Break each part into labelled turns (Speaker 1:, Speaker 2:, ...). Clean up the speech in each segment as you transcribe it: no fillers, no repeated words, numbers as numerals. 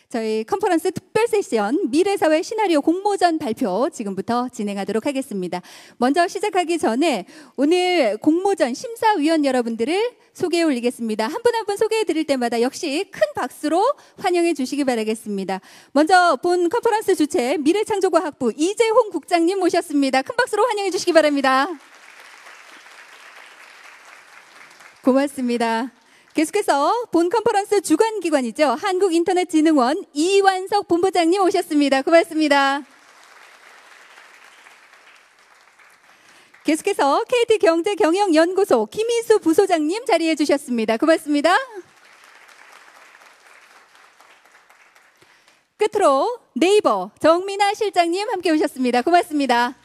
Speaker 1: 저희 컨퍼런스 특별 세션 미래사회 시나리오 공모전 발표 지금부터 진행하도록 하겠습니다. 먼저 시작하기 전에 오늘 공모전 심사위원 여러분들을 소개해 올리겠습니다. 한 분 한 분 소개해 드릴 때마다 역시 큰 박수로 환영해 주시기 바라겠습니다. 먼저 본 컨퍼런스 주최 미래창조과학부 이재홍 국장님 모셨습니다. 큰 박수로 환영해 주시기 바랍니다. 고맙습니다. 계속해서 본 컨퍼런스 주관기관이죠. 한국인터넷진흥원 이완석 본부장님 오셨습니다. 고맙습니다. 계속해서 KT경제경영연구소 김희수 부소장님 자리해 주셨습니다. 고맙습니다. 끝으로 네이버 정민아 실장님 함께 오셨습니다. 고맙습니다.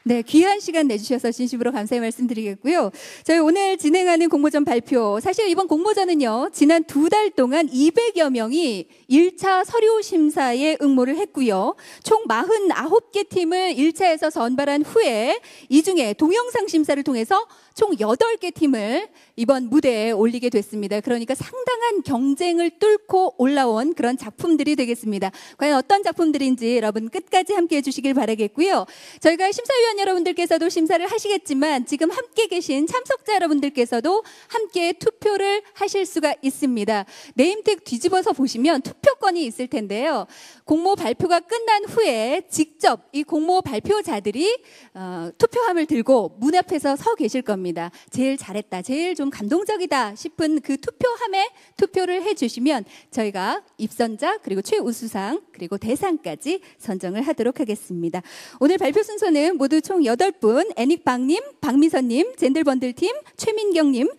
Speaker 1: 네, 귀한 시간 내주셔서 진심으로 감사의 말씀드리겠고요. 저희 오늘 진행하는 공모전 발표, 사실 이번 공모전은요, 지난 2달 동안 200여 명이 1차 서류 심사에 응모를 했고요. 총 49개 팀을 1차에서 선발한 후에 이 중에 동영상 심사를 통해서 총 8개 팀을 이번 무대에 올리게 됐습니다. 그러니까 상당한 경쟁을 뚫고 올라온 그런 작품들이 되겠습니다. 과연 어떤 작품들인지 여러분 끝까지 함께 해주시길 바라겠고요. 저희가 심사위원 여러분들께서도 심사를 하시겠지만 지금 함께 계신 참석자 여러분들께서도 함께 투표를 하실 수가 있습니다. 네임택 뒤집어서 보시면 투표권이 있을 텐데요. 공모 발표가 끝난 후에 직접 이 공모 발표자들이 투표함을 들고 문 앞에서 서 계실 겁니다. 제일 잘했다, 제일 좀 감동적이다 싶은 그 투표함에 투표를 해주시면 저희가 입선자 그리고 최우수상 그리고 대상까지 선정을 하도록 하겠습니다. 오늘 발표 순서는 모두 총 8분, 애닉박님, 박미선님, 젠들번들팀, 최민경님,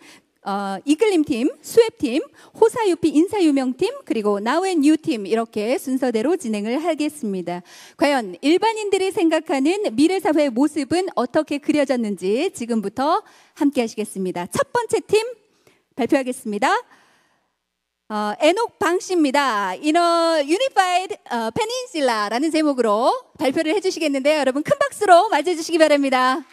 Speaker 1: 이끌림팀, 수앱팀, 호사유피 인사유명팀, 그리고 나우앤유팀 이렇게 순서대로 진행을 하겠습니다. 과연 일반인들이 생각하는 미래사회의 모습은 어떻게 그려졌는지 지금부터 함께 하시겠습니다. 첫 번째 팀 발표하겠습니다. 에녹 방씨입니다. In a Unified Peninsula라는 제목으로 발표를 해주시겠는데요. 여러분 큰 박수로 맞이해 주시기 바랍니다.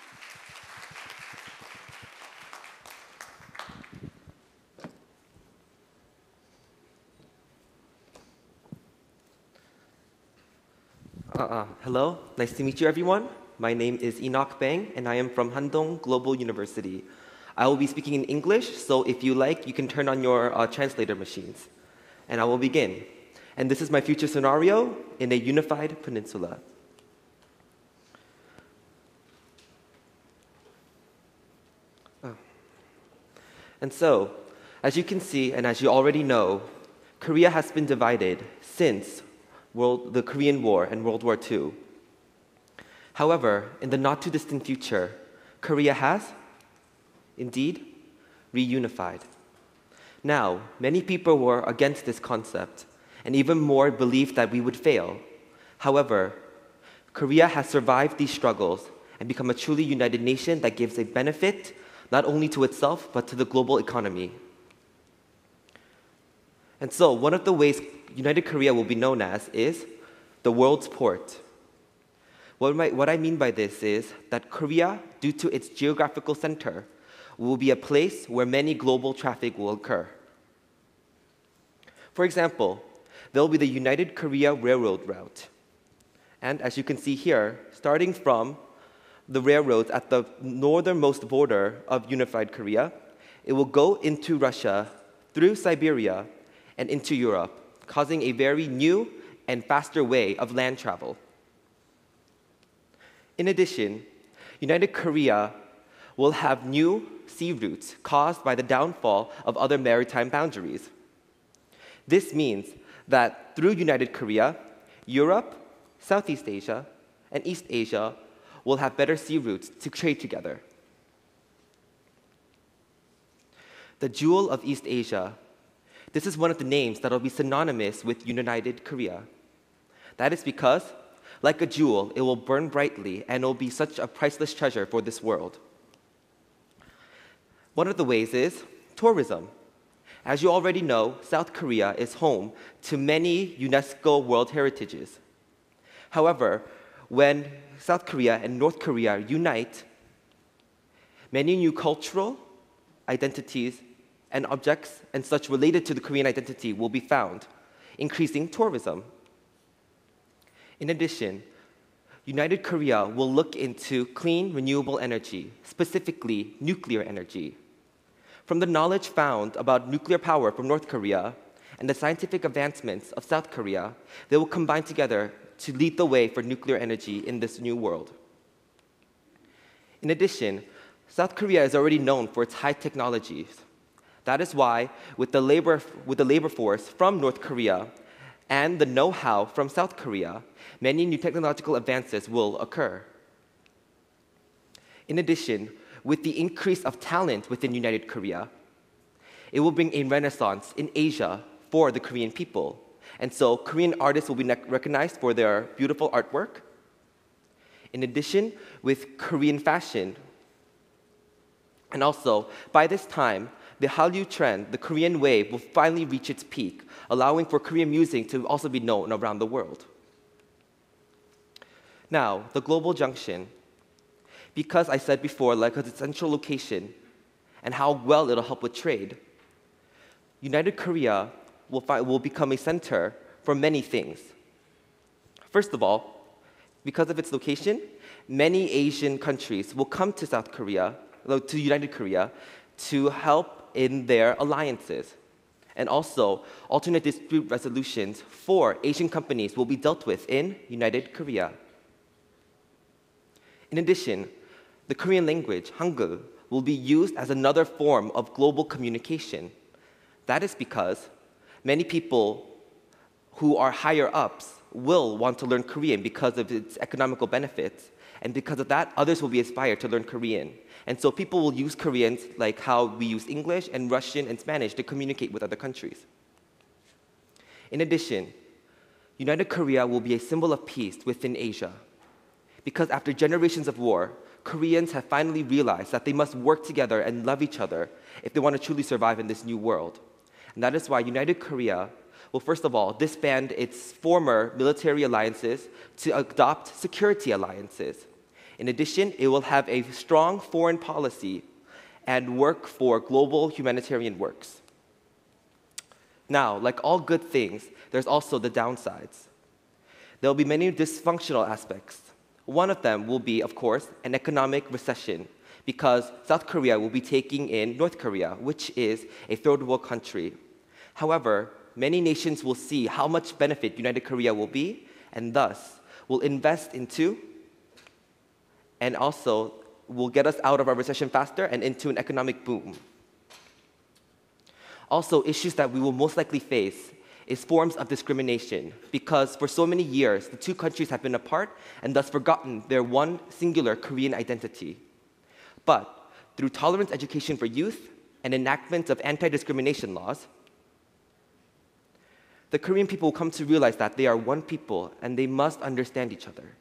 Speaker 2: Hello, nice to meet you everyone. My name is Enoch Bang and I am from Handong Global University. I will be speaking in English, so if you like, you can turn on your translator machines. And I will begin. And this is my future scenario in a unified peninsula. And so, as you can see and as you already know, Korea has been divided since the Korean War and World War II. However, in the not too distant future, Korea has, indeed, reunified. Now, many people were against this concept, and even more believed that we would fail. However, Korea has survived these struggles and become a truly united nation that gives a benefit not only to itself, but to the global economy. And so, one of the ways United Korea will be known as is the world's port. What I mean by this is that Korea, due to its geographical center, will be a place where many global traffic will occur. For example, there will be the United Korea Railroad route. And as you can see here, starting from the railroads at the northernmost border of unified Korea, it will go into Russia, through Siberia, and into Europe, causing a very new and faster way of land travel. In addition, United Korea will have new sea routes caused by the downfall of other maritime boundaries. This means that through United Korea, Europe, Southeast Asia, and East Asia will have better sea routes to trade together. The Jewel of East Asia. This is one of the names that will be synonymous with United Korea. That is because, like a jewel, it will burn brightly and it will be such a priceless treasure for this world. One of the ways is tourism. As you already know, South Korea is home to many UNESCO World Heritages. However, when South Korea and North Korea unite, many new cultural identities and objects and such related to the Korean identity will be found, increasing tourism. In addition, United Korea will look into clean, renewable energy, specifically nuclear energy. From the knowledge found about nuclear power from North Korea and the scientific advancements of South Korea, they will combine together to lead the way for nuclear energy in this new world. In addition, South Korea is already known for its high technologies. That is why, with the labor force from North Korea and the know-how from South Korea, many new technological advances will occur. In addition, with the increase of talent within United Korea, it will bring a renaissance in Asia for the Korean people. And so Korean artists will be recognized for their beautiful artwork. In addition, with Korean fashion, and also by this time, the Hallyu trend, the Korean wave, will finally reach its peak, allowing for Korean music to also be known around the world. Now, the global junction. Because I said before, like its central location and how well it'll help with trade, United Korea will become a center for many things. First of all, because of its location, many Asian countries will come to South Korea, to United Korea, to help in their alliances. And also, alternate dispute resolutions for Asian companies will be dealt with in United Korea. In addition, the Korean language, Hangul, will be used as another form of global communication. That is because many people who are higher ups will want to learn Korean because of its economical benefits. And because of that, others will be inspired to learn Korean. And so people will use Koreans like how we use English and Russian and Spanish to communicate with other countries. In addition, United Korea will be a symbol of peace within Asia. Because after generations of war, Koreans have finally realized that they must work together and love each other if they want to truly survive in this new world. And that is why United Korea will, first of all, disband its former military alliances to adopt security alliances. In addition, it will have a strong foreign policy and work for global humanitarian works. Now, like all good things, there's also the downsides. There will be many dysfunctional aspects. One of them will be, of course, an economic recession, because South Korea will be taking in North Korea, which is a third world country. However, many nations will see how much benefit United Korea will be, and thus will invest into, and also will get us out of our recession faster and into an economic boom. Also, issues that we will most likely face is forms of discrimination, because for so many years, the two countries have been apart and thus forgotten their one singular Korean identity. But through tolerance education for youth and enactment of anti-discrimination laws, the Korean people will come to realize that they are one people and they must understand each other.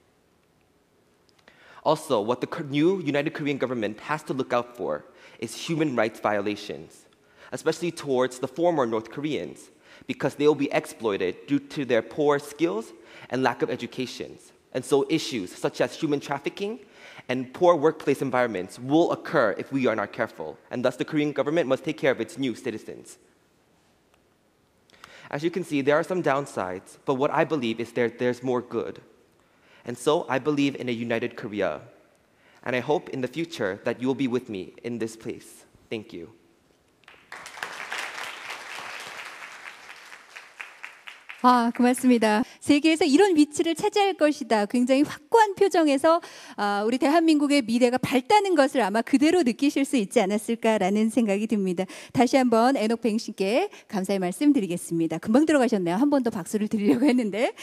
Speaker 2: Also, what the new United Korean government has to look out for is human rights violations, especially towards the former North Koreans, because they will be exploited due to their poor skills and lack of education. And so issues such as human trafficking and poor workplace environments will occur if we are not careful, and thus the Korean government must take care of its new citizens. As you can see, there are some downsides, but what I believe is there's more good. And so I believe in a united Korea, and I hope in the future that you will be with me in this place. Thank you.
Speaker 1: 고맙습니다. 세계에서 이런 위치를 차지할 것이다. 굉장히 확고한 표정에서 우리 대한민국의 미래가 밝다는 것을 아마 그대로 느끼실 수 있지 않았을까라는 생각이 듭니다. 다시 한번 에녹뱅 씨께 감사의 말씀 드리겠습니다. 금방 들어가셨네요. 한 번 더 박수를 드리려고 했는데.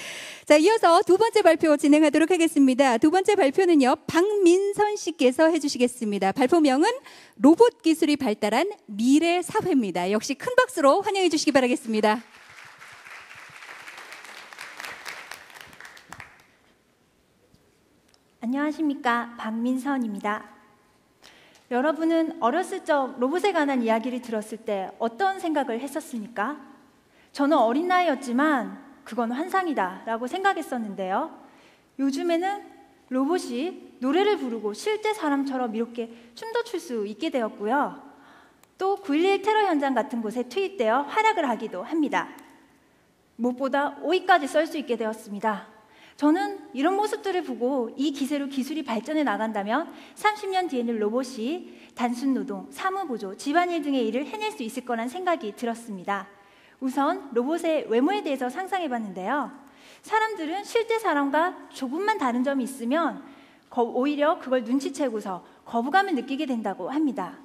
Speaker 1: 자, 이어서 두 번째 발표 진행하도록 하겠습니다. 두 번째 발표는요, 박민선 씨께서 해주시겠습니다. 발표명은 로봇 기술이 발달한 미래 사회입니다. 역시 큰 박수로 환영해 주시기 바라겠습니다.
Speaker 3: 안녕하십니까, 박민선입니다. 여러분은 어렸을 적 로봇에 관한 이야기를 들었을 때 어떤 생각을 했었습니까? 저는 어린 나이였지만 그건 환상이다 라고 생각했었는데요. 요즘에는 로봇이 노래를 부르고 실제 사람처럼 이렇게 춤도 출 수 있게 되었고요. 또 9.11 테러 현장 같은 곳에 투입되어 활약을 하기도 합니다. 무엇보다 오이까지 썰 수 있게 되었습니다. 저는 이런 모습들을 보고 이 기세로 기술이 발전해 나간다면 30년 뒤에는 로봇이 단순 노동, 사무보조, 집안일 등의 일을 해낼 수 있을 거란 생각이 들었습니다. 우선 로봇의 외모에 대해서 상상해 봤는데요. 사람들은 실제 사람과 조금만 다른 점이 있으면 오히려 그걸 눈치채고서 거부감을 느끼게 된다고 합니다.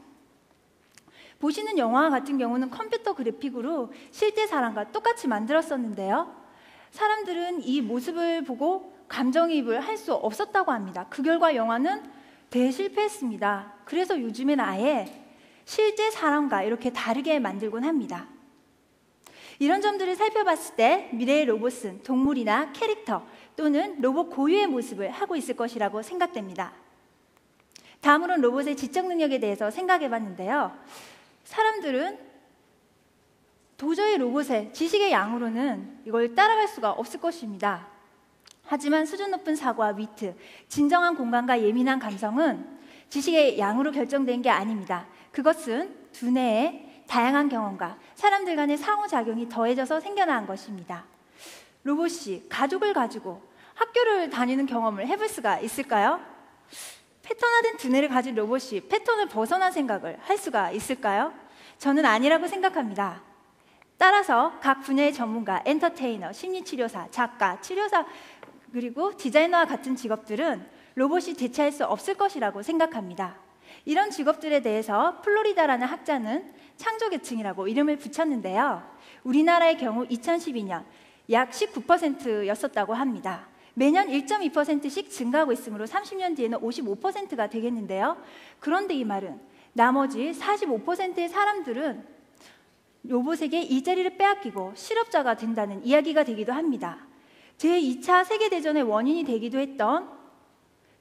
Speaker 3: 보시는 영화 같은 경우는 컴퓨터 그래픽으로 실제 사람과 똑같이 만들었었는데요. 사람들은 이 모습을 보고 감정이입을 할 수 없었다고 합니다. 그 결과 영화는 대실패했습니다. 그래서 요즘엔 아예 실제 사람과 이렇게 다르게 만들곤 합니다. 이런 점들을 살펴봤을 때 미래의 로봇은 동물이나 캐릭터 또는 로봇 고유의 모습을 하고 있을 것이라고 생각됩니다. 다음으로는 로봇의 지적 능력에 대해서 생각해 봤는데요. 사람들은 도저히 로봇의 지식의 양으로는 이걸 따라갈 수가 없을 것입니다. 하지만 수준 높은 사고와 위트, 진정한 공감과 예민한 감성은 지식의 양으로 결정된 게 아닙니다. 그것은 두뇌의 다양한 경험과 사람들 간의 상호작용이 더해져서 생겨난 것입니다. 로봇이 가족을 가지고 학교를 다니는 경험을 해볼 수가 있을까요? 패턴화된 두뇌를 가진 로봇이 패턴을 벗어난 생각을 할 수가 있을까요? 저는 아니라고 생각합니다. 따라서 각 분야의 전문가, 엔터테이너, 심리치료사, 작가, 치료사, 그리고 디자이너와 같은 직업들은 로봇이 대체할 수 없을 것이라고 생각합니다. 이런 직업들에 대해서 플로리다라는 학자는 창조계층이라고 이름을 붙였는데요. 우리나라의 경우 2012년 약 19%였었다고 합니다. 매년 1.2%씩 증가하고 있으므로 30년 뒤에는 55%가 되겠는데요. 그런데 이 말은 나머지 45%의 사람들은 로봇에게 일자리를 빼앗기고 실업자가 된다는 이야기가 되기도 합니다. 제2차 세계대전의 원인이 되기도 했던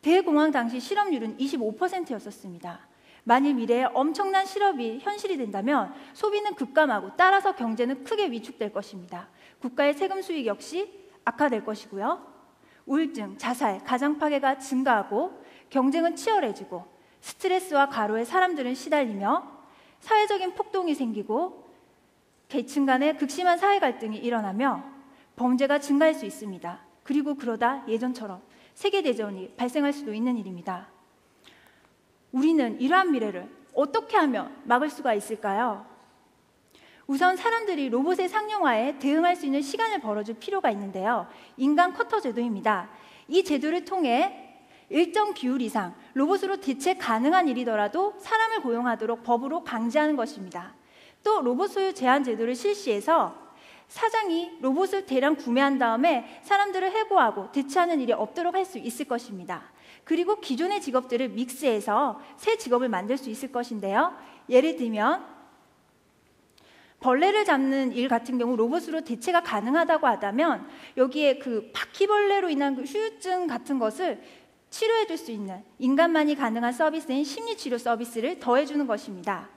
Speaker 3: 대공황 당시 실업률은 25%였었습니다. 만일 미래에 엄청난 실업이 현실이 된다면 소비는 급감하고 따라서 경제는 크게 위축될 것입니다. 국가의 세금 수익 역시 악화될 것이고요. 우울증, 자살, 가정 파괴가 증가하고 경쟁은 치열해지고 스트레스와 과로에 사람들은 시달리며 사회적인 폭동이 생기고 계층 간의 극심한 사회 갈등이 일어나며 범죄가 증가할 수 있습니다. 그리고 그러다 예전처럼 세계대전이 발생할 수도 있는 일입니다. 우리는 이러한 미래를 어떻게 하면 막을 수가 있을까요? 우선 사람들이 로봇의 상용화에 대응할 수 있는 시간을 벌어줄 필요가 있는데요. 인간 쿼터 제도입니다. 이 제도를 통해 일정 비율 이상 로봇으로 대체 가능한 일이더라도 사람을 고용하도록 법으로 강제하는 것입니다. 또 로봇 소유 제한 제도를 실시해서 사장이 로봇을 대량 구매한 다음에 사람들을 해고하고 대체하는 일이 없도록 할 수 있을 것입니다. 그리고 기존의 직업들을 믹스해서 새 직업을 만들 수 있을 것인데요. 예를 들면 벌레를 잡는 일 같은 경우 로봇으로 대체가 가능하다고 하다면 여기에 그 바퀴벌레로 인한 그 후유증 같은 것을 치료해 줄 수 있는 인간만이 가능한 서비스인 심리치료 서비스를 더해주는 것입니다.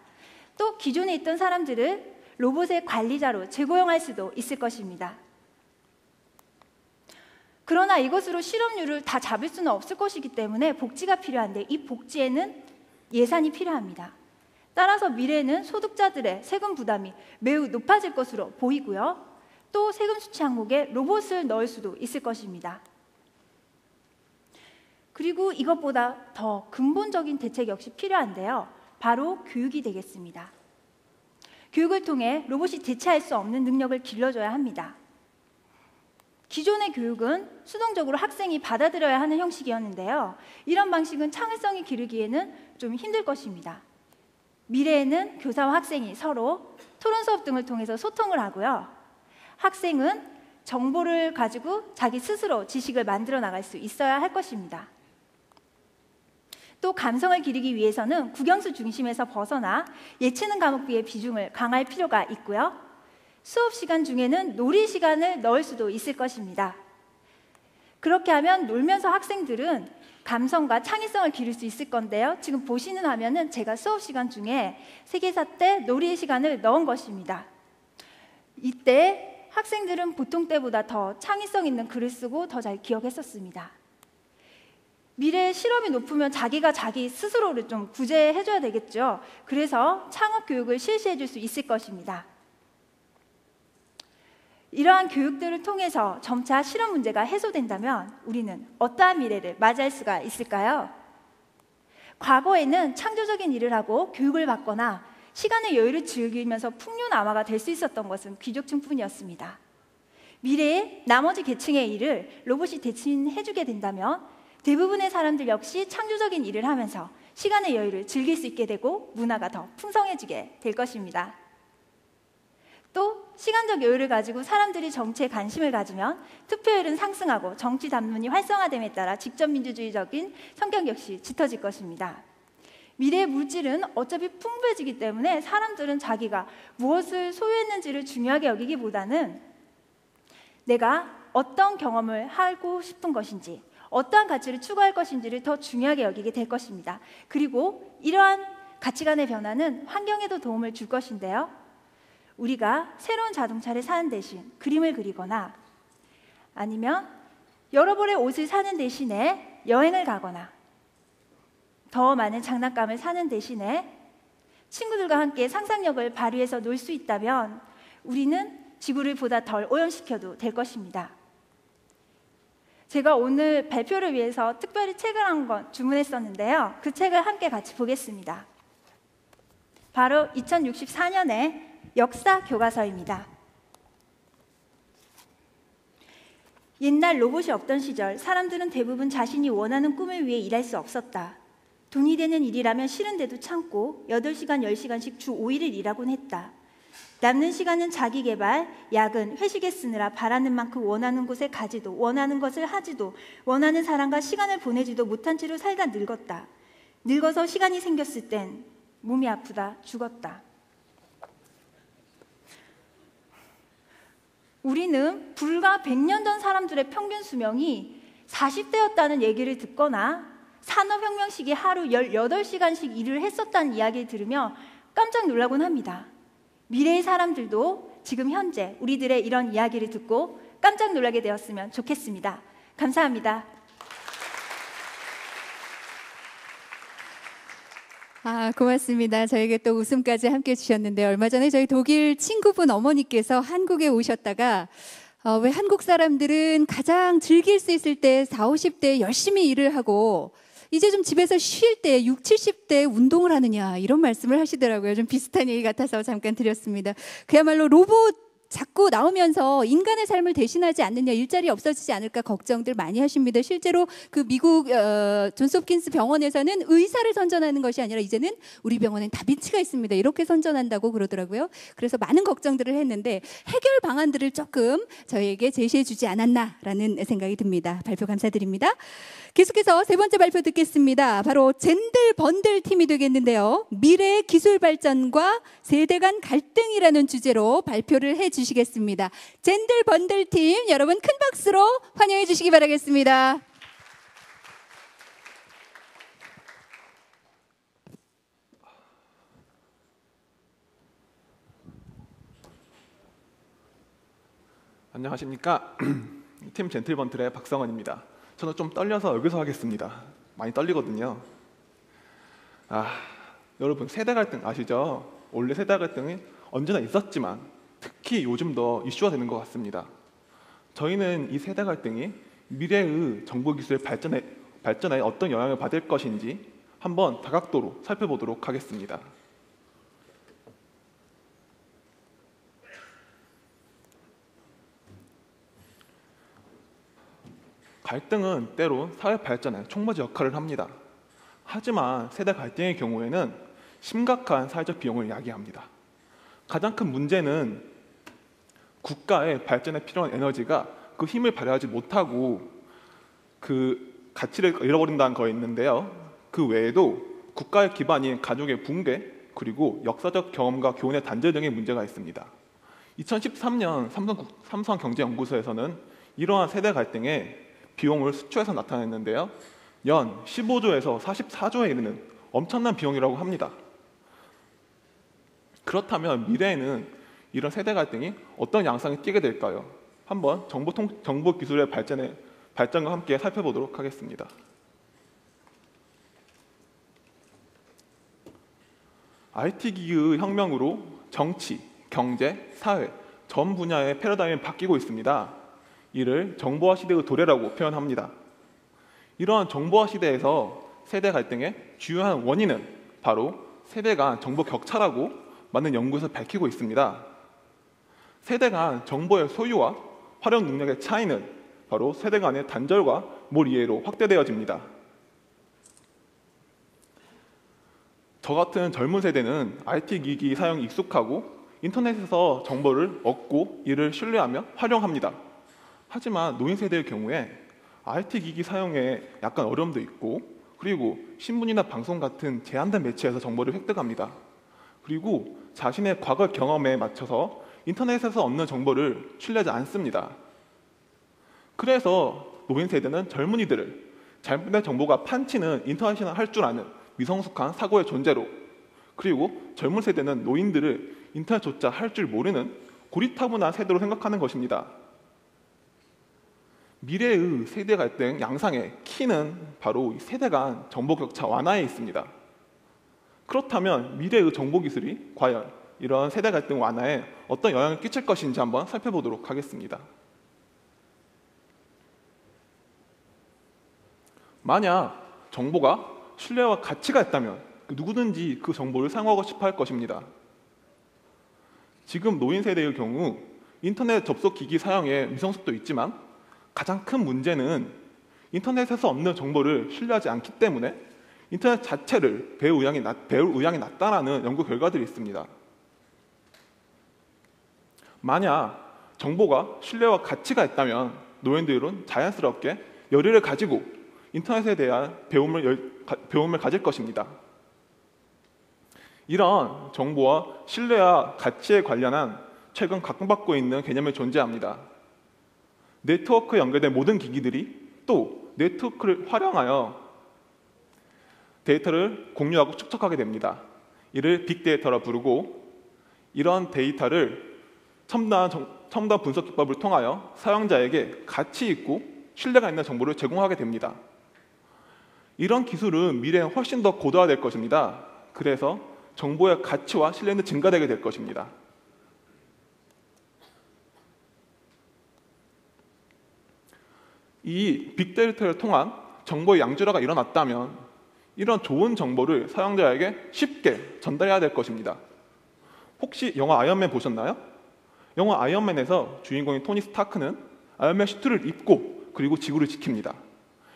Speaker 3: 또 기존에 있던 사람들을 로봇의 관리자로 재고용할 수도 있을 것입니다. 그러나 이것으로 실업률을 다 잡을 수는 없을 것이기 때문에 복지가 필요한데 이 복지에는 예산이 필요합니다. 따라서 미래에는 소득자들의 세금 부담이 매우 높아질 것으로 보이고요. 또 세금 수치 항목에 로봇을 넣을 수도 있을 것입니다. 그리고 이것보다 더 근본적인 대책 역시 필요한데요. 바로 교육이 되겠습니다. 교육을 통해 로봇이 대체할 수 없는 능력을 길러줘야 합니다. 기존의 교육은 수동적으로 학생이 받아들여야 하는 형식이었는데요. 이런 방식은 창의성이 기르기에는 좀 힘들 것입니다. 미래에는 교사와 학생이 서로 토론 수업 등을 통해서 소통을 하고요. 학생은 정보를 가지고 자기 스스로 지식을 만들어 나갈 수 있어야 할 것입니다. 또 감성을 기르기 위해서는 국영수 중심에서 벗어나 예체능 과목비의 비중을 강화할 필요가 있고요. 수업 시간 중에는 놀이 시간을 넣을 수도 있을 것입니다. 그렇게 하면 놀면서 학생들은 감성과 창의성을 기를 수 있을 건데요. 지금 보시는 화면은 제가 수업 시간 중에 세계사 때 놀이 시간을 넣은 것입니다. 이때 학생들은 보통 때보다 더 창의성 있는 글을 쓰고 더 잘 기억했었습니다. 미래의 실업이 높으면 자기가 자기 스스로를 좀 구제해줘야 되겠죠. 그래서 창업 교육을 실시해줄 수 있을 것입니다. 이러한 교육들을 통해서 점차 실업 문제가 해소된다면 우리는 어떠한 미래를 맞이할 수가 있을까요? 과거에는 창조적인 일을 하고 교육을 받거나 시간의 여유를 즐기면서 풍요남아가 될 수 있었던 것은 귀족층뿐이었습니다. 미래에 나머지 계층의 일을 로봇이 대신해주게 된다면 대부분의 사람들 역시 창조적인 일을 하면서 시간의 여유를 즐길 수 있게 되고 문화가 더 풍성해지게 될 것입니다. 또 시간적 여유를 가지고 사람들이 정치에 관심을 가지면 투표율은 상승하고 정치 담론이 활성화됨에 따라 직접민주주의적인 성격 역시 짙어질 것입니다. 미래의 물질은 어차피 풍부해지기 때문에 사람들은 자기가 무엇을 소유했는지를 중요하게 여기기보다는 내가 어떤 경험을 하고 싶은 것인지, 어떠한 가치를 추구할 것인지를 더 중요하게 여기게 될 것입니다. 그리고 이러한 가치관의 변화는 환경에도 도움을 줄 것인데요. 우리가 새로운 자동차를 사는 대신 그림을 그리거나 아니면 여러 벌의 옷을 사는 대신에 여행을 가거나 더 많은 장난감을 사는 대신에 친구들과 함께 상상력을 발휘해서 놀 수 있다면 우리는 지구를 보다 덜 오염시켜도 될 것입니다. 제가 오늘 발표를 위해서 특별히 책을 한 권 주문했었는데요. 그 책을 함께 같이 보겠습니다. 바로 2064년의 역사 교과서입니다. 옛날 로봇이 없던 시절 사람들은 대부분 자신이 원하는 꿈을 위해 일할 수 없었다. 돈이 되는 일이라면 싫은데도 참고 8시간, 10시간씩 주 5일을 일하곤 했다. 남는 시간은 자기 개발, 야근, 회식에 쓰느라 바라는 만큼 원하는 곳에 가지도, 원하는 것을 하지도, 원하는 사람과 시간을 보내지도 못한 채로 살다 늙었다. 늙어서 시간이 생겼을 땐 몸이 아프다, 죽었다. 우리는 불과 100년 전 사람들의 평균 수명이 40대였다는 얘기를 듣거나 산업혁명 시기 하루 18시간씩 일을 했었다는 이야기를 들으며 깜짝 놀라곤 합니다. 미래의 사람들도 지금 현재 우리들의 이런 이야기를 듣고 깜짝 놀라게 되었으면 좋겠습니다. 감사합니다.
Speaker 1: 고맙습니다. 저에게 또 웃음까지 함께 주셨는데 얼마 전에 저희 독일 친구분 어머니께서 한국에 오셨다가 왜 한국 사람들은 가장 즐길 수 있을 때 40, 50대 열심히 일을 하고 이제 좀 집에서 쉴 때 60, 70대 운동을 하느냐 이런 말씀을 하시더라고요. 좀 비슷한 얘기 같아서 잠깐 드렸습니다. 그야말로 로봇 자꾸 나오면서 인간의 삶을 대신하지 않느냐, 일자리 없어지지 않을까 걱정들 많이 하십니다. 실제로 그 미국 존스홉킨스 병원에서는 의사를 선전하는 것이 아니라 이제는 우리 병원엔 다빈치가 있습니다. 이렇게 선전한다고 그러더라고요. 그래서 많은 걱정들을 했는데 해결 방안들을 조금 저희에게 제시해 주지 않았나라는 생각이 듭니다. 발표 감사드립니다. 계속해서 세 번째 발표 듣겠습니다. 바로 젠들 번들 팀이 되겠는데요. 미래의 기술 발전과 세대 간 갈등이라는 주제로 발표를 해 주시겠습니다. 젠들 번들 팀 여러분 큰 박수로 환영해 주시기 바라겠습니다.
Speaker 4: 안녕하십니까. 팀 젠틀번틀의 박성원입니다. 저는 좀 떨려서 여기서 하겠습니다. 많이 떨리거든요. 여러분 세대 갈등 아시죠? 원래 세대 갈등이 언제나 있었지만 특히 요즘 더 이슈가 되는 것 같습니다. 저희는 이 세대 갈등이 미래의 정보기술 발전에 어떤 영향을 받을 것인지 한번 다각도로 살펴보도록 하겠습니다. 갈등은 때로 사회 발전에 촉매지 역할을 합니다. 하지만 세대 갈등의 경우에는 심각한 사회적 비용을 야기합니다. 가장 큰 문제는 국가의 발전에 필요한 에너지가 그 힘을 발휘하지 못하고 그 가치를 잃어버린다는 거였는데요. 그 외에도 국가의 기반인 가족의 붕괴, 그리고 역사적 경험과 교훈의 단절 등의 문제가 있습니다. 2013년 삼성경제연구소에서는 이러한 세대 갈등의 비용을 수초에서 나타냈는데요. 연 15조에서 44조에 이르는 엄청난 비용이라고 합니다. 그렇다면 미래에는 이런 세대 갈등이 어떤 양상이 띠게 될까요? 한번 정보기술의 발전과 함께 살펴보도록 하겠습니다. IT 기기의 혁명으로 정치, 경제, 사회 전 분야의 패러다임이 바뀌고 있습니다. 이를 정보화 시대의 도래라고 표현합니다. 이러한 정보화 시대에서 세대 갈등의 주요한 원인은 바로 세대 간 정보 격차라고 많은 연구에서 밝히고 있습니다. 세대 간 정보의 소유와 활용 능력의 차이는 바로 세대 간의 단절과 몰이해로 확대되어집니다. 저 같은 젊은 세대는 IT 기기 사용이 익숙하고 인터넷에서 정보를 얻고 이를 신뢰하며 활용합니다. 하지만 노인 세대의 경우에 IT 기기 사용에 약간 어려움도 있고, 그리고 신문이나 방송 같은 제한된 매체에서 정보를 획득합니다. 그리고 자신의 과거 경험에 맞춰서 인터넷에서 얻는 정보를 신뢰하지 않습니다. 그래서 노인 세대는 젊은이들을 잘못된 정보가 판치는 인터넷이나 할 줄 아는 미성숙한 사고의 존재로, 그리고 젊은 세대는 노인들을 인터넷조차 할 줄 모르는 고리타분한 세대로 생각하는 것입니다. 미래의 세대 갈등 양상의 키는 바로 세대 간 정보 격차 완화에 있습니다. 그렇다면 미래의 정보 기술이 과연 이런 세대 갈등 완화에 어떤 영향을 끼칠 것인지 한번 살펴보도록 하겠습니다. 만약 정보가 신뢰와 가치가 있다면 누구든지 그 정보를 사용하고 싶어 할 것입니다. 지금 노인 세대의 경우 인터넷 접속 기기 사용에 미성숙도 있지만 가장 큰 문제는 인터넷에서 얻는 정보를 신뢰하지 않기 때문에 인터넷 자체를 배울 의향이 낮다는 연구 결과들이 있습니다. 만약 정보가 신뢰와 가치가 있다면 노인들은 자연스럽게 열의를 가지고 인터넷에 대한 배움을 가질 것입니다. 이런 정보와 신뢰와 가치에 관련한 최근 각광받고 있는 개념이 존재합니다. 네트워크에 연결된 모든 기기들이 또 네트워크를 활용하여 데이터를 공유하고 축적하게 됩니다. 이를 빅데이터라 부르고, 이런 데이터를 첨단 분석 기법을 통하여 사용자에게 가치 있고 신뢰가 있는 정보를 제공하게 됩니다. 이런 기술은 미래엔 훨씬 더 고도화될 것입니다. 그래서 정보의 가치와 신뢰는 증가되게 될 것입니다. 이 빅데이터를 통한 정보의 양질화가 일어났다면 이런 좋은 정보를 사용자에게 쉽게 전달해야 될 것입니다. 혹시 영화 아이언맨 보셨나요? 영화 아이언맨에서 주인공인 토니 스타크는 아이언맨 슈트를 입고 그리고 지구를 지킵니다.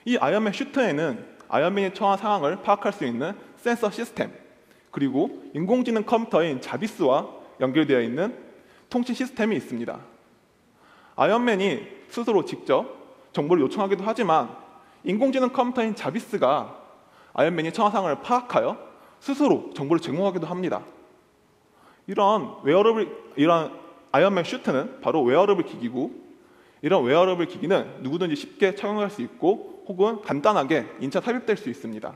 Speaker 4: 이 아이언맨 슈트에는 아이언맨이 처한 상황을 파악할 수 있는 센서 시스템, 그리고 인공지능 컴퓨터인 자비스와 연결되어 있는 통신 시스템이 있습니다. 아이언맨이 스스로 직접 정보를 요청하기도 하지만 인공지능 컴퓨터인 자비스가 아이언맨이 처한 상황을 파악하여 스스로 정보를 제공하기도 합니다. 이런 아이언맨 슈트는 바로 웨어러블 기기고, 이런 웨어러블 기기는 누구든지 쉽게 착용할 수 있고 혹은 간단하게 인체 삽입될 수 있습니다.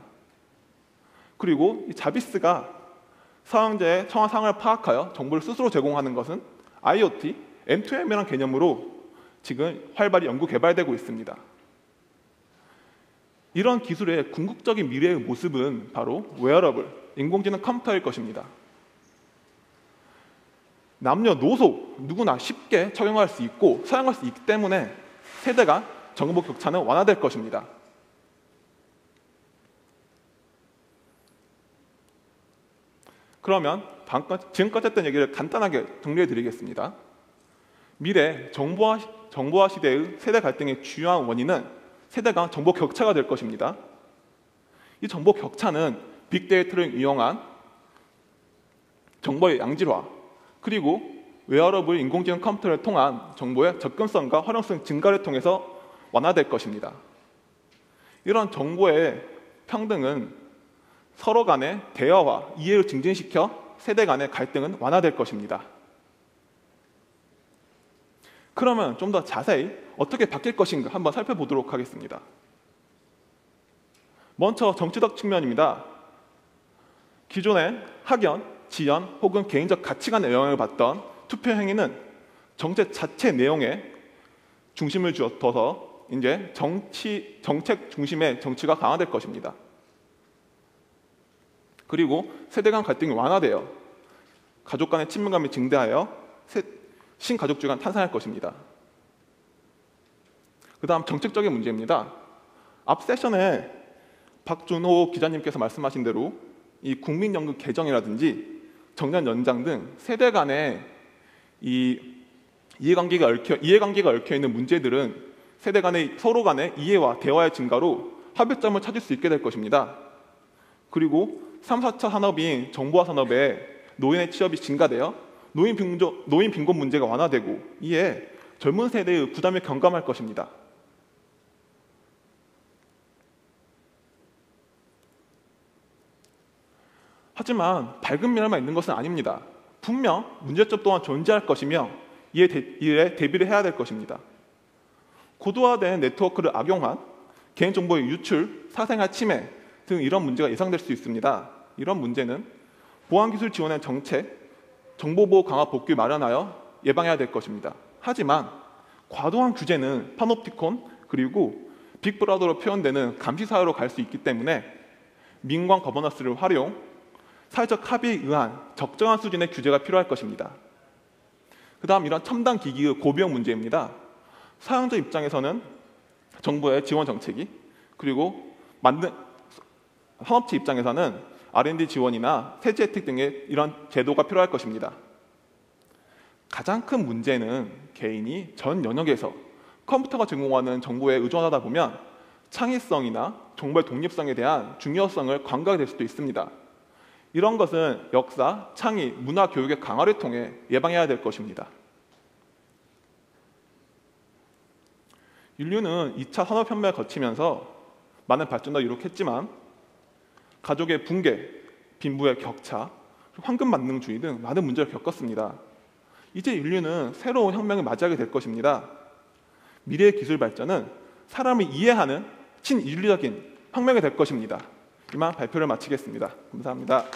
Speaker 4: 그리고 이 자비스가 사용자의 처한 상황을 파악하여 정보를 스스로 제공하는 것은 IoT, M2M이라는 개념으로 지금 활발히 연구 개발되고 있습니다. 이런 기술의 궁극적인 미래의 모습은 바로 웨어러블, 인공지능 컴퓨터일 것입니다. 남녀노소 누구나 쉽게 적용할 수 있고 사용할 수 있기 때문에 세대 간 정보 격차는 완화될 것입니다. 그러면 지금까지 했던 얘기를 간단하게 정리해 드리겠습니다. 미래 정보화 시대의 세대 갈등의 주요한 원인은 세대 간 정보 격차가 될 것입니다. 이 정보 격차는 빅데이터를 이용한 정보의 양질화, 그리고 웨어러블 인공지능 컴퓨터를 통한 정보의 접근성과 활용성 증가를 통해서 완화될 것입니다. 이런 정보의 평등은 서로 간의 대화와 이해를 증진시켜 세대 간의 갈등은 완화될 것입니다. 그러면 좀 더 자세히 어떻게 바뀔 것인가 한번 살펴보도록 하겠습니다. 먼저 정치적 측면입니다. 기존의 학연, 지연 혹은 개인적 가치관에 영향을 받던 투표 행위는 정책 자체 내용에 중심을 두어서 이제 정책 중심의 정치가 강화될 것입니다. 그리고 세대 간 갈등이 완화되어 가족 간의 친밀감이 증대하여 신가족주의가 탄생할 것입니다. 그 다음 정책적인 문제입니다. 앞 세션에 박준호 기자님께서 말씀하신 대로 이 국민연금 개정이라든지 정년 연장 등 세대 간의 이해관계가 얽혀 있는 문제들은 세대 간의 서로 간의 이해와 대화의 증가로 합의점을 찾을 수 있게 될 것입니다. 그리고 3, 4차 산업인 정보화 산업에 노인의 취업이 증가되어 노인 빈곤 문제가 완화되고 이에 젊은 세대의 부담을 경감할 것입니다. 하지만 밝은 미래만 있는 것은 아닙니다. 분명 문제점 또한 존재할 것이며 이에 대비를 해야 될 것입니다. 고도화된 네트워크를 악용한 개인정보의 유출, 사생활 침해 등 이런 문제가 예상될 수 있습니다. 이런 문제는 보안기술 지원의 정책, 정보보호 강화 복귀 마련하여 예방해야 될 것입니다. 하지만 과도한 규제는 파놉티콘 그리고 빅브라더로 표현되는 감시사회로 갈 수 있기 때문에 민관 거버넌스를 활용, 사회적 합의에 의한 적정한 수준의 규제가 필요할 것입니다. 그 다음 이런 첨단 기기의 고비용 문제입니다. 사용자 입장에서는 정부의 지원 정책이 그리고 산업체 입장에서는 R&D 지원이나 세제 혜택 등의 이런 제도가 필요할 것입니다. 가장 큰 문제는 개인이 전 영역에서 컴퓨터가 제공하는 정보에 의존하다 보면 창의성이나 정보의 독립성에 대한 중요성을 간과하게 될 수도 있습니다. 이런 것은 역사, 창의, 문화 교육의 강화를 통해 예방해야 될 것입니다. 인류는 2차 산업혁명을 거치면서 많은 발전을 이룩했지만 가족의 붕괴, 빈부의 격차, 황금만능주의 등 많은 문제를 겪었습니다. 이제 인류는 새로운 혁명을 맞이하게 될 것입니다. 미래의 기술 발전은 사람을 이해하는 친인류적인 혁명이 될 것입니다. 이만 발표를 마치겠습니다. 감사합니다.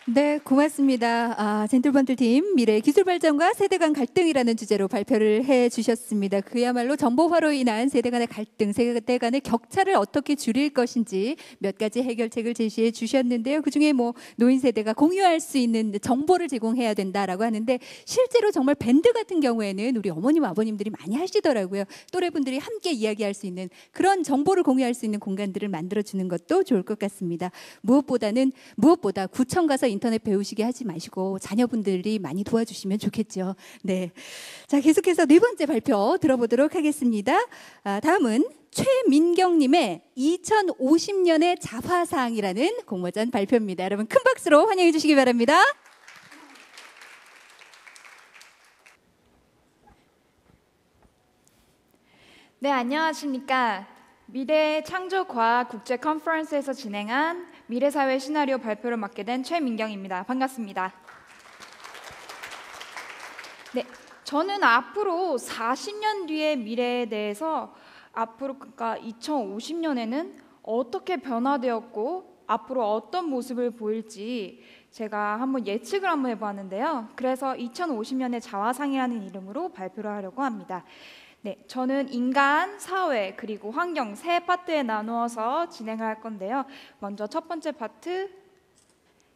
Speaker 1: 네, 고맙습니다. 젠틀번틀팀 미래 기술 발전과 세대 간 갈등이라는 주제로 발표를 해주셨습니다. 그야말로 정보화로 인한 세대 간의 갈등, 세대 간의 격차를 어떻게 줄일 것인지 몇 가지 해결책을 제시해 주셨는데요. 그중에 뭐 노인 세대가 공유할 수 있는 정보를 제공해야 된다라고 하는데 실제로 정말 밴드 같은 경우에는 우리 어머님, 아버님들이 많이 하시더라고요. 또래분들이 함께 이야기할 수 있는 그런 정보를 공유할 수 있는 공간들을 만들어주는 것도 좋을 것 같습니다. 무엇보다 구청 가서 인터넷 배우시게 하지 마시고 자녀분들이 많이 도와주시면 좋겠죠. 네, 자 계속해서 네 번째 발표 들어보도록 하겠습니다. 다음은 최민경님의 2050년의 자화상이라는 공모전 발표입니다. 여러분 큰 박수로 환영해 주시기 바랍니다.
Speaker 5: 네, 안녕하십니까. 미래창조과학 국제 컨퍼런스에서 진행한 미래사회 시나리오 발표를 맡게 된 최민경입니다. 반갑습니다. 네, 저는 앞으로 40년 뒤의 미래에 대해서 그러니까 2050년에는 어떻게 변화되었고 앞으로 어떤 모습을 보일지 제가 한번 예측을 해봤는데요. 그래서 2050년의 자화상이라는 이름으로 발표를 하려고 합니다. 네, 저는 인간, 사회, 그리고 환경 세 파트에 나누어서 진행할 건데요. 먼저 첫 번째 파트,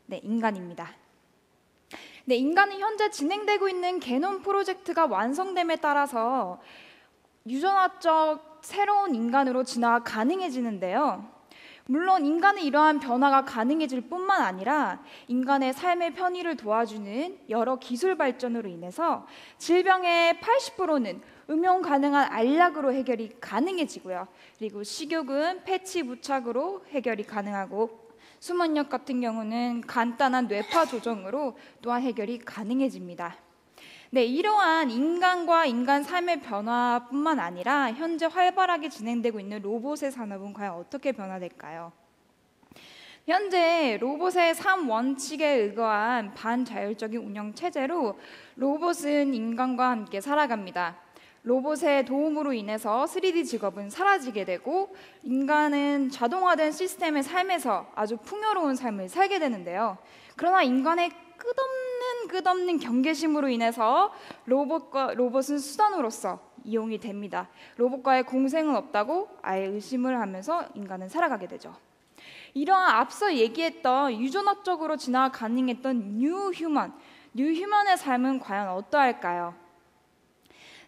Speaker 5: 네, 인간입니다. 네, 인간은 현재 진행되고 있는 게놈 프로젝트가 완성됨에 따라서 유전학적 새로운 인간으로 진화가 가능해지는데요. 물론 인간의 이러한 변화가 가능해질 뿐만 아니라 인간의 삶의 편의를 도와주는 여러 기술 발전으로 인해서 질병의 80%는 음용 가능한 알약으로 해결이 가능해지고요. 그리고 식욕은 패치 부착으로 해결이 가능하고 수면력 같은 경우는 간단한 뇌파 조정으로 또한 해결이 가능해집니다. 네, 이러한 인간과 인간 삶의 변화뿐만 아니라 현재 활발하게 진행되고 있는 로봇의 산업은 과연 어떻게 변화될까요? 현재 로봇의 3원칙에 의거한 반자율적인 운영 체제로 로봇은 인간과 함께 살아갑니다. 로봇의 도움으로 인해서 3D 직업은 사라지게 되고 인간은 자동화된 시스템의 삶에서 아주 풍요로운 삶을 살게 되는데요. 그러나 인간의 끝없는 경계심으로 인해서 로봇은 수단으로서 이용이 됩니다. 로봇과의 공생은 없다고 아예 의심을 하면서 인간은 살아가게 되죠. 이러한 앞서 얘기했던 유전학적으로 진화가 가능했던 뉴휴먼의 삶은 과연 어떠할까요?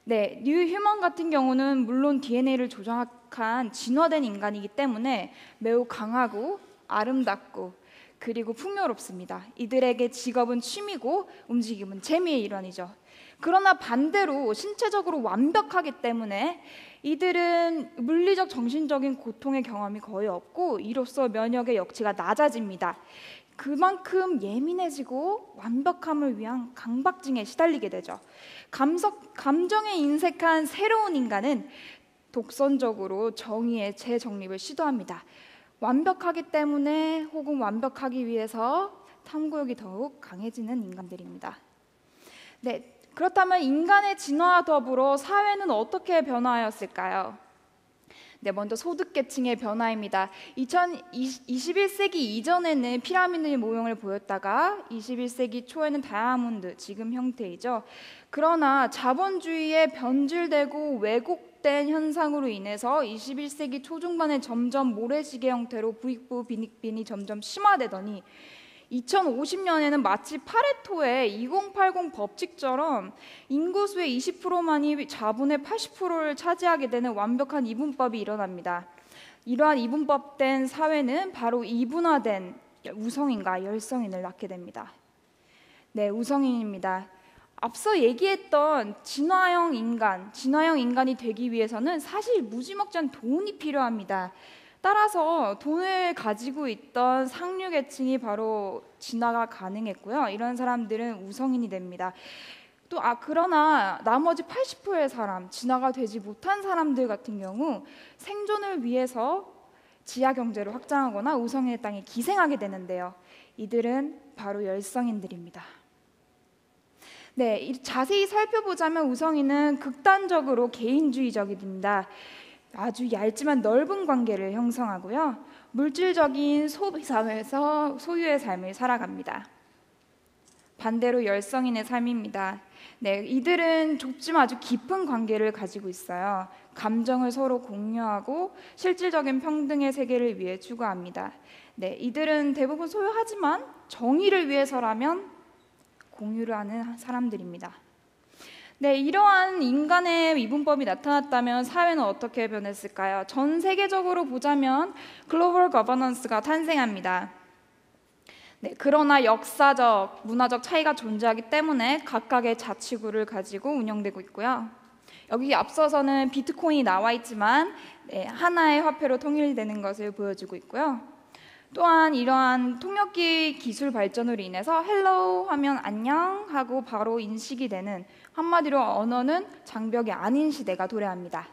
Speaker 5: 네, 뉴휴먼 같은 경우는 물론 DNA를 조작한 진화된 인간이기 때문에 매우 강하고 아름답고 그리고 풍요롭습니다. 이들에게 직업은 취미고 움직임은 재미의 일환이죠. 그러나 반대로 신체적으로 완벽하기 때문에 이들은 물리적, 정신적인 고통의 경험이 거의 없고 이로써 면역의 역치가 낮아집니다. 그만큼 예민해지고 완벽함을 위한 강박증에 시달리게 되죠. 감정에 인색한 새로운 인간은 독선적으로 정의의 재정립을 시도합니다. 완벽하기 때문에 혹은 완벽하기 위해서 탐구욕이 더욱 강해지는 인간들입니다. 네, 그렇다면 인간의 진화와 더불어 사회는 어떻게 변화하였을까요? 네, 먼저 소득계층의 변화입니다. 21세기 이전에는 피라미드 모형을 보였다가 21세기 초에는 다이아몬드, 지금 형태이죠. 그러나 자본주의에 변질되고 왜곡된 현상으로 인해서 21세기 초중반에 점점 모래시계 형태로 부익부 빈익빈이 점점 심화되더니 2050년에는 마치 파레토의 2080 법칙처럼 인구수의 20%만이 자본의 80%를 차지하게 되는 완벽한 이분법이 일어납니다. 이러한 이분법된 사회는 바로 이분화된 우성인과 열성인을 낳게 됩니다. 네, 우성인입니다. 앞서 얘기했던 진화형 인간이 되기 위해서는 사실 무지막지한 돈이 필요합니다. 따라서 돈을 가지고 있던 상류계층이 바로 진화가 가능했고요. 이런 사람들은 우성인이 됩니다. 그러나 나머지 80%의 사람, 진화가 되지 못한 사람들 같은 경우 생존을 위해서 지하 경제를 확장하거나 우성인의 땅에 기생하게 되는데요. 이들은 바로 열성인들입니다. 네, 자세히 살펴보자면 우성인은 극단적으로 개인주의적입니다. 아주 얇지만 넓은 관계를 형성하고요. 물질적인 소비 사회에서 소유의 삶을 살아갑니다. 반대로 열성인의 삶입니다. 네, 이들은 좁지만 아주 깊은 관계를 가지고 있어요. 감정을 서로 공유하고 실질적인 평등의 세계를 위해 추구합니다. 네, 이들은 대부분 소유하지만 정의를 위해서라면 공유를 하는 사람들입니다. 네, 이러한 인간의 이분법이 나타났다면 사회는 어떻게 변했을까요? 전 세계적으로 보자면 글로벌 거버넌스가 탄생합니다. 네, 그러나 역사적, 문화적 차이가 존재하기 때문에 각각의 자치구를 가지고 운영되고 있고요. 여기 앞서서는 비트코인이 나와 있지만 하나의 화폐로 통일되는 것을 보여주고 있고요. 또한 이러한 통역기 기술 발전으로 인해서 헬로우 하면 안녕 하고 바로 인식이 되는, 한마디로 언어는 장벽이 아닌 시대가 도래합니다.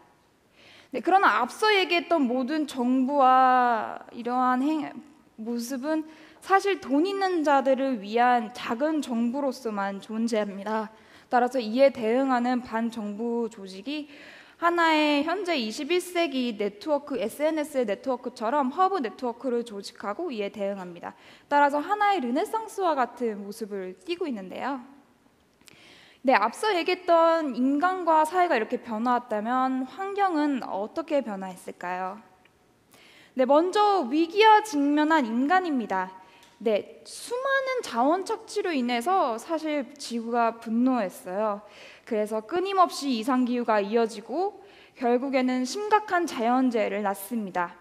Speaker 5: 네, 그러나 앞서 얘기했던 모든 정부와 이러한 모습은 사실 돈 있는 자들을 위한 작은 정부로서만 존재합니다. 따라서 이에 대응하는 반정부 조직이 하나의 현재 21세기 네트워크, SNS의 네트워크처럼 허브 네트워크를 조직하고 이에 대응합니다. 따라서 하나의 르네상스와 같은 모습을 띠고 있는데요. 네, 앞서 얘기했던 인간과 사회가 이렇게 변화했다면 환경은 어떻게 변화했을까요? 네, 먼저 위기와 직면한 인간입니다. 네, 수많은 자원 착취로 인해서 사실 지구가 분노했어요. 그래서 끊임없이 이상기후가 이어지고 결국에는 심각한 자연재해를 낳습니다.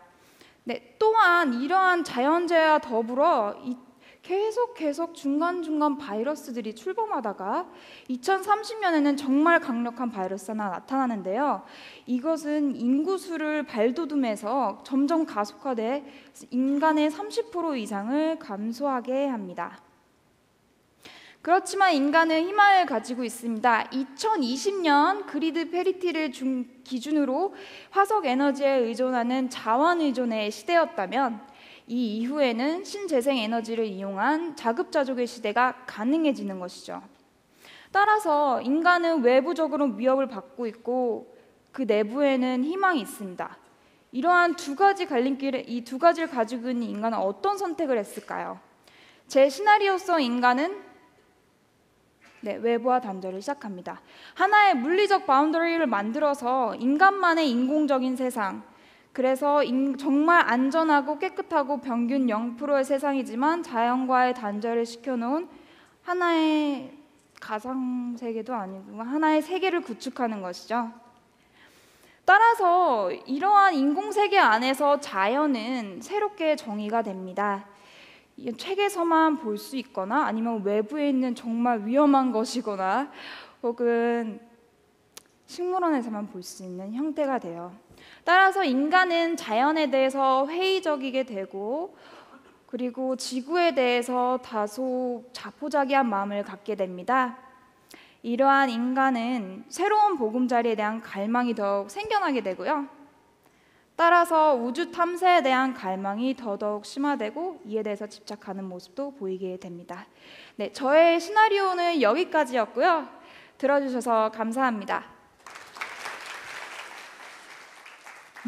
Speaker 5: 네, 또한 이러한 자연재해와 더불어 계속 중간중간 바이러스들이 출범하다가 2030년에는 정말 강력한 바이러스 하나 나타나는데요. 이것은 인구수를 발돋움해서 점점 가속화돼 인간의 30% 이상을 감소하게 합니다. 그렇지만 인간은 희망을 가지고 있습니다. 2020년 그리드 페리티를 기준으로 화석 에너지에 의존하는 자원 의존의 시대였다면 이 이후에는 신재생 에너지를 이용한 자급자족의 시대가 가능해지는 것이죠. 따라서 인간은 외부적으로 위협을 받고 있고 그 내부에는 희망이 있습니다. 이러한 두 가지 갈림길에 이 두 가지를 가지고 있는 인간은 어떤 선택을 했을까요? 제 시나리오성 인간은 외부와 단절을 시작합니다. 하나의 물리적 바운더리를 만들어서 인간만의 인공적인 세상, 그래서 정말 안전하고 깨끗하고 평균 0%의 세상이지만 자연과의 단절을 시켜놓은 하나의 가상세계도 아니고 하나의 세계를 구축하는 것이죠. 따라서 이러한 인공세계 안에서 자연은 새롭게 정의가 됩니다. 책에서만 볼 수 있거나 아니면 외부에 있는 정말 위험한 것이거나 혹은 식물원에서만 볼 수 있는 형태가 돼요. 따라서 인간은 자연에 대해서 회의적이게 되고 그리고 지구에 대해서 다소 자포자기한 마음을 갖게 됩니다. 이러한 인간은 새로운 보금자리에 대한 갈망이 더욱 생겨나게 되고요. 따라서 우주 탐사에 대한 갈망이 더더욱 심화되고 이에 대해서 집착하는 모습도 보이게 됩니다. 네, 저의 시나리오는 여기까지였고요. 들어주셔서 감사합니다.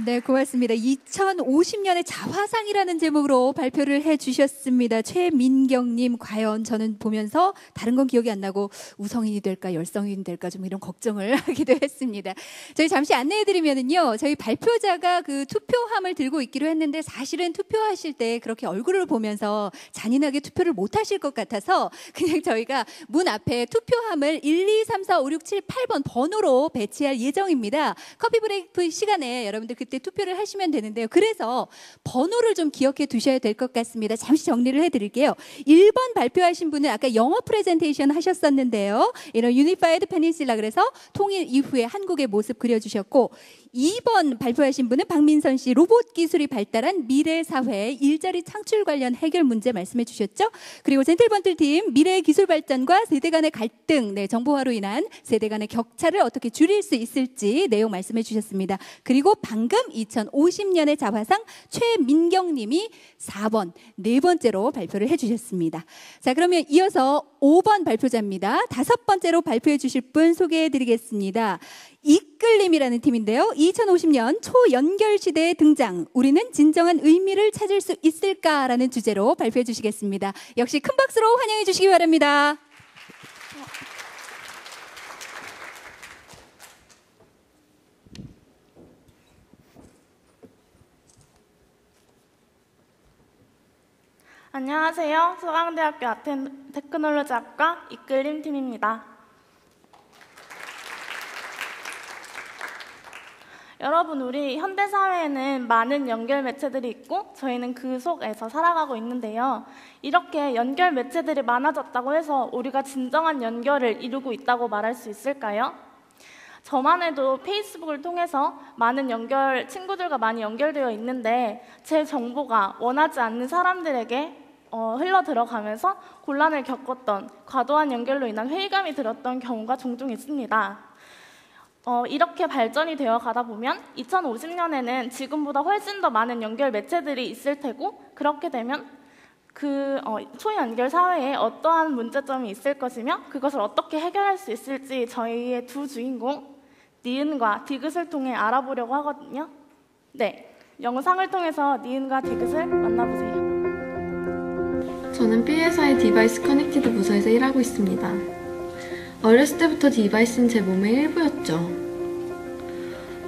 Speaker 1: 네, 고맙습니다. 2050년의 자화상이라는 제목으로 발표를 해주셨습니다. 최민경님, 과연 저는 보면서 다른 건 기억이 안 나고 우성인이 될까 열성인이 될까 좀 이런 걱정을 하기도 했습니다. 저희 잠시 안내해드리면은요, 저희 발표자가 그 투표함을 들고 있기로 했는데 사실은 투표하실 때 그렇게 얼굴을 보면서 잔인하게 투표를 못 하실 것 같아서 그냥 저희가 문 앞에 투표함을 1, 2, 3, 4, 5, 6, 7, 8번 번호로 배치할 예정입니다. 커피 브레이크 시간에 여러분들 그때 투표를 하시면 되는데요. 그래서 번호를 좀 기억해 두셔야 될 것 같습니다. 잠시 정리를 해드릴게요. 1번 발표하신 분은 아까 영어 프레젠테이션 하셨었는데요. 이런 유니파이드 페닌슐라 그래서 통일 이후에 한국의 모습 그려주셨고 2번 발표하신 분은 박민선 씨, 로봇 기술이 발달한 미래 사회 일자리 창출 관련 해결 문제 말씀해 주셨죠. 그리고 젠틀번틀팀 미래의 기술 발전과 세대 간의 갈등, 정보화로 인한 세대 간의 격차를 어떻게 줄일 수 있을지 내용 말씀해 주셨습니다. 그리고 방금 2050년의 자화상 최민경 님이 4번, 네 번째로 발표를 해 주셨습니다. 자, 그러면 이어서 5번 발표자입니다. 5번째로 발표해 주실 분 소개해 드리겠습니다. 이끌림이라는 팀인데요. 2050년 초연결 시대의 등장, 우리는 진정한 의미를 찾을 수 있을까라는 주제로 발표해 주시겠습니다. 역시 큰 박수로 환영해 주시기 바랍니다.
Speaker 6: 안녕하세요. 서강대학교 테크놀로지학과 이끌림 팀입니다. 여러분, 우리 현대사회에는 많은 연결 매체들이 있고 저희는 그 속에서 살아가고 있는데요. 이렇게 연결 매체들이 많아졌다고 해서 우리가 진정한 연결을 이루고 있다고 말할 수 있을까요? 저만 해도 페이스북을 통해서 친구들과 많이 연결되어 있는데 제 정보가 원하지 않는 사람들에게 흘러 들어가면서 곤란을 겪었던, 과도한 연결로 인한 회의감이 들었던 경우가 종종 있습니다. 이렇게 발전이 되어 가다 보면 2050년에는 지금보다 훨씬 더 많은 연결 매체들이 있을 테고, 그렇게 되면 초연결 사회에 어떠한 문제점이 있을 것이며 그것을 어떻게 해결할 수 있을지 저희의 두 주인공 니은과 디귿을 통해 알아보려고 하거든요. 네, 영상을 통해서 니은과 디귿을 만나보세요.
Speaker 7: 저는 B회사의 디바이스 커넥티드 부서에서 일하고 있습니다. 어렸을 때부터 디바이스는 제 몸의 일부였죠.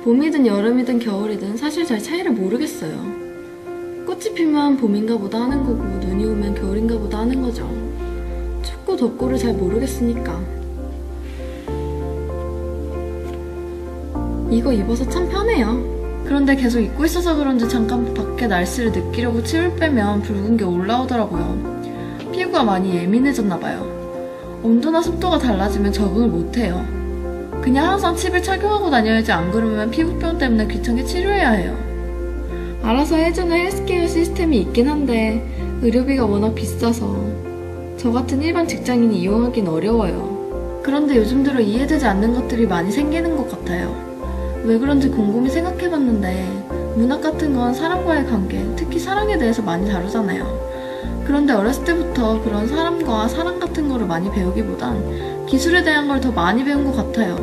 Speaker 7: 봄이든 여름이든 겨울이든 사실 잘 차이를 모르겠어요. 꽃이 피면 봄인가 보다 하는 거고 눈이 오면 겨울인가 보다 하는 거죠. 춥고 덥고를 잘 모르겠으니까. 이거 입어서 참 편해요. 그런데 계속 입고 있어서 그런지 잠깐 밖에 날씨를 느끼려고 칩을 빼면 붉은 게 올라오더라고요. 피부가 많이 예민해졌나봐요. 온도나 습도가 달라지면 적응을 못해요. 그냥 항상 칩을 착용하고 다녀야지, 안 그러면 피부병 때문에 귀찮게 치료해야 해요. 알아서 해주는 헬스케어 시스템이 있긴 한데 의료비가 워낙 비싸서 저 같은 일반 직장인이 이용하긴 어려워요. 그런데 요즘 들어 이해되지 않는 것들이 많이 생기는 것 같아요. 왜 그런지 곰곰이 생각해봤는데 문학 같은 건 사람과의 관계, 특히 사랑에 대해서 많이 다루잖아요. 그런데 어렸을 때부터 그런 사람과 사랑 같은 거를 많이 배우기보단 기술에 대한 걸 더 많이 배운 것 같아요.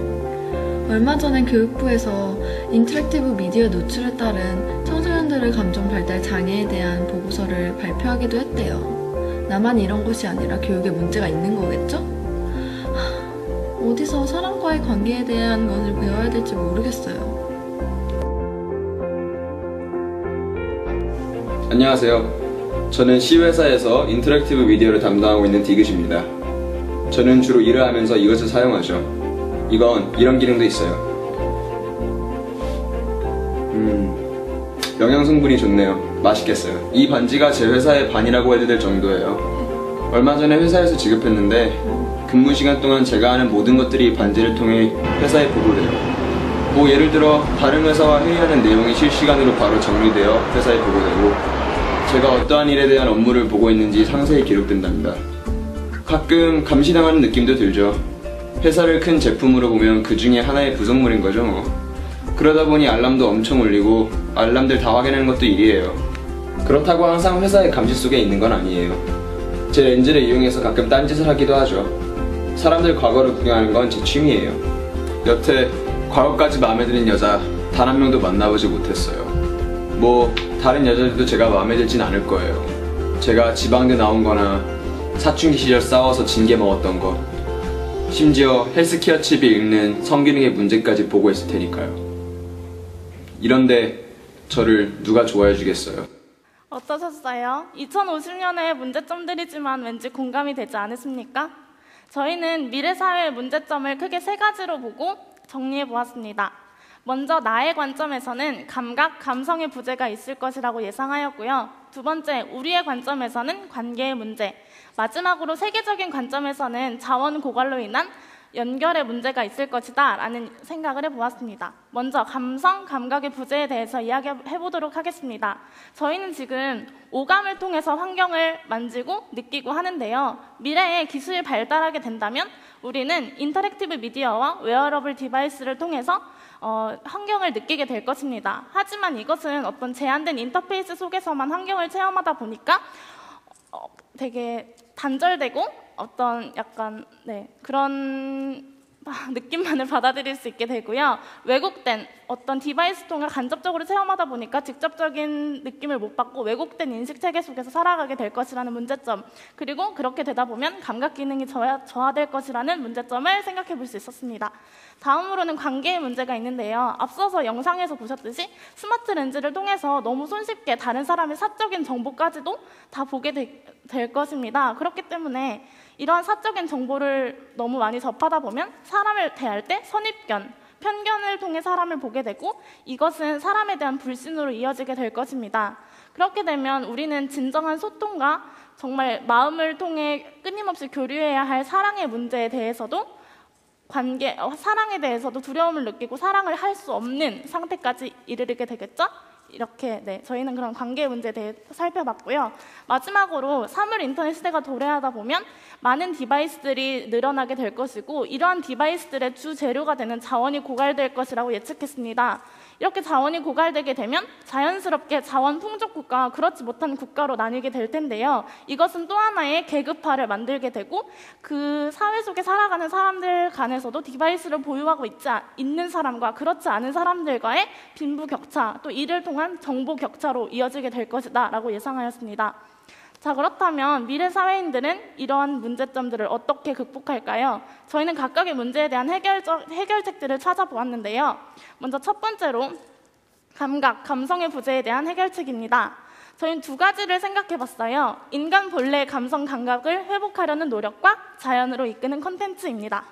Speaker 7: 얼마 전에 교육부에서 인터랙티브 미디어 노출에 따른 청소년들의 감정 발달 장애에 대한 보고서를 발표하기도 했대요. 나만 이런 것이 아니라 교육에 문제가 있는 거겠죠? 어디서 사람과의 관계에 대한 것을 배워야 될지 모르겠어요.
Speaker 8: 안녕하세요. 저는 C회사에서 인터랙티브 미디어를 담당하고 있는 디귿입니다. 저는 주로 일을 하면서 이것을 사용하죠. 이건 이런 기능도 있어요. 영양 성분이 좋네요. 맛있겠어요. 이 반지가 제 회사의 반이라고 해도 될 정도예요. 얼마 전에 회사에서 지급했는데 근무 시간 동안 제가 하는 모든 것들이 반지를 통해 회사에 보고돼요. 뭐 예를 들어 다른 회사와 회의하는 내용이 실시간으로 바로 정리되어 회사에 보고되고 제가 어떠한 일에 대한 업무를 보고 있는지 상세히 기록된답니다. 가끔 감시당하는 느낌도 들죠. 회사를 큰 제품으로 보면 그 중에 하나의 부속물인 거죠 뭐. 그러다 보니 알람도 엄청 울리고 알람들 다 확인하는 것도 일이에요. 그렇다고 항상 회사의 감시 속에 있는 건 아니에요. 제 렌즈를 이용해서 가끔 딴짓을 하기도 하죠. 사람들 과거를 구경하는 건 제 취미예요. 여태 과거까지 마음에 드는 여자 단 한 명도 만나보지 못했어요. 뭐 다른 여자들도 제가 마음에 들진 않을 거예요. 제가 지방대 나온 거나 사춘기 시절 싸워서 징계 먹었던 것, 심지어 헬스케어 칩이 읽는 성기능의 문제까지 보고 있을 테니까요. 이런데 저를 누가 좋아해 주겠어요?
Speaker 6: 어떠셨어요? 2050년의 문제점들이지만 왠지 공감이 되지 않으십니까? 저희는 미래 사회의 문제점을 크게 3가지로 보고 정리해 보았습니다. 먼저 나의 관점에서는 감각, 감성의 부재가 있을 것이라고 예상하였고요. 두 번째, 우리의 관점에서는 관계의 문제. 마지막으로 세계적인 관점에서는 자원 고갈로 인한 연결의 문제가 있을 것이다 라는 생각을 해보았습니다. 먼저 감성, 감각의 부재에 대해서 이야기해보도록 하겠습니다. 저희는 지금 오감을 통해서 환경을 만지고 느끼고 하는데요. 미래에 기술이 발달하게 된다면 우리는 인터랙티브 미디어와 웨어러블 디바이스를 통해서 환경을 느끼게 될 것입니다. 하지만 이것은 어떤 제한된 인터페이스 속에서만 환경을 체험하다 보니까 되게 단절되고 어떤 약간 그런 느낌만을 받아들일 수 있게 되고요. 왜곡된 어떤 디바이스 통해 간접적으로 체험하다 보니까 직접적인 느낌을 못 받고 왜곡된 인식체계 속에서 살아가게 될 것이라는 문제점, 그리고 그렇게 되다 보면 감각 기능이 저하될 것이라는 문제점을 생각해 볼 수 있었습니다. 다음으로는 관계의 문제가 있는데요. 앞서서 영상에서 보셨듯이 스마트 렌즈를 통해서 너무 손쉽게 다른 사람의 사적인 정보까지도 다 보게 될 것입니다. 그렇기 때문에 이러한 사적인 정보를 너무 많이 접하다 보면 사람을 대할 때 선입견, 편견을 통해 사람을 보게 되고 이것은 사람에 대한 불신으로 이어지게 될 것입니다. 그렇게 되면 우리는 진정한 소통과 정말 마음을 통해 끊임없이 교류해야 할 사랑의 문제에 대해서도 사랑에 대해서도 두려움을 느끼고 사랑을 할 수 없는 상태까지 이르게 되겠죠? 이렇게 저희는 그런 관계의 문제에 대해 살펴봤고요. 마지막으로 사물 인터넷 시대가 도래하다 보면 많은 디바이스들이 늘어나게 될 것이고 이러한 디바이스들의 주 재료가 되는 자원이 고갈될 것이라고 예측했습니다. 이렇게 자원이 고갈되게 되면 자연스럽게 자원 풍족 국가와 그렇지 못한 국가로 나뉘게 될 텐데요. 이것은 또 하나의 계급화를 만들게 되고 그 사회 속에 살아가는 사람들 간에서도 디바이스를 보유하고 있는 사람과 그렇지 않은 사람들과의 빈부격차, 또 이를 통한 정보 격차로 이어지게 될 것이다 라고 예상하였습니다. 자, 그렇다면 미래 사회인들은 이러한 문제점들을 어떻게 극복할까요? 저희는 각각의 문제에 대한 해결책들을 찾아보았는데요. 먼저 첫 번째로 감각, 감성의 부재에 대한 해결책입니다. 저희는 2가지를 생각해봤어요. 인간 본래의 감성, 감각을 회복하려는 노력과 자연으로 이끄는 콘텐츠입니다.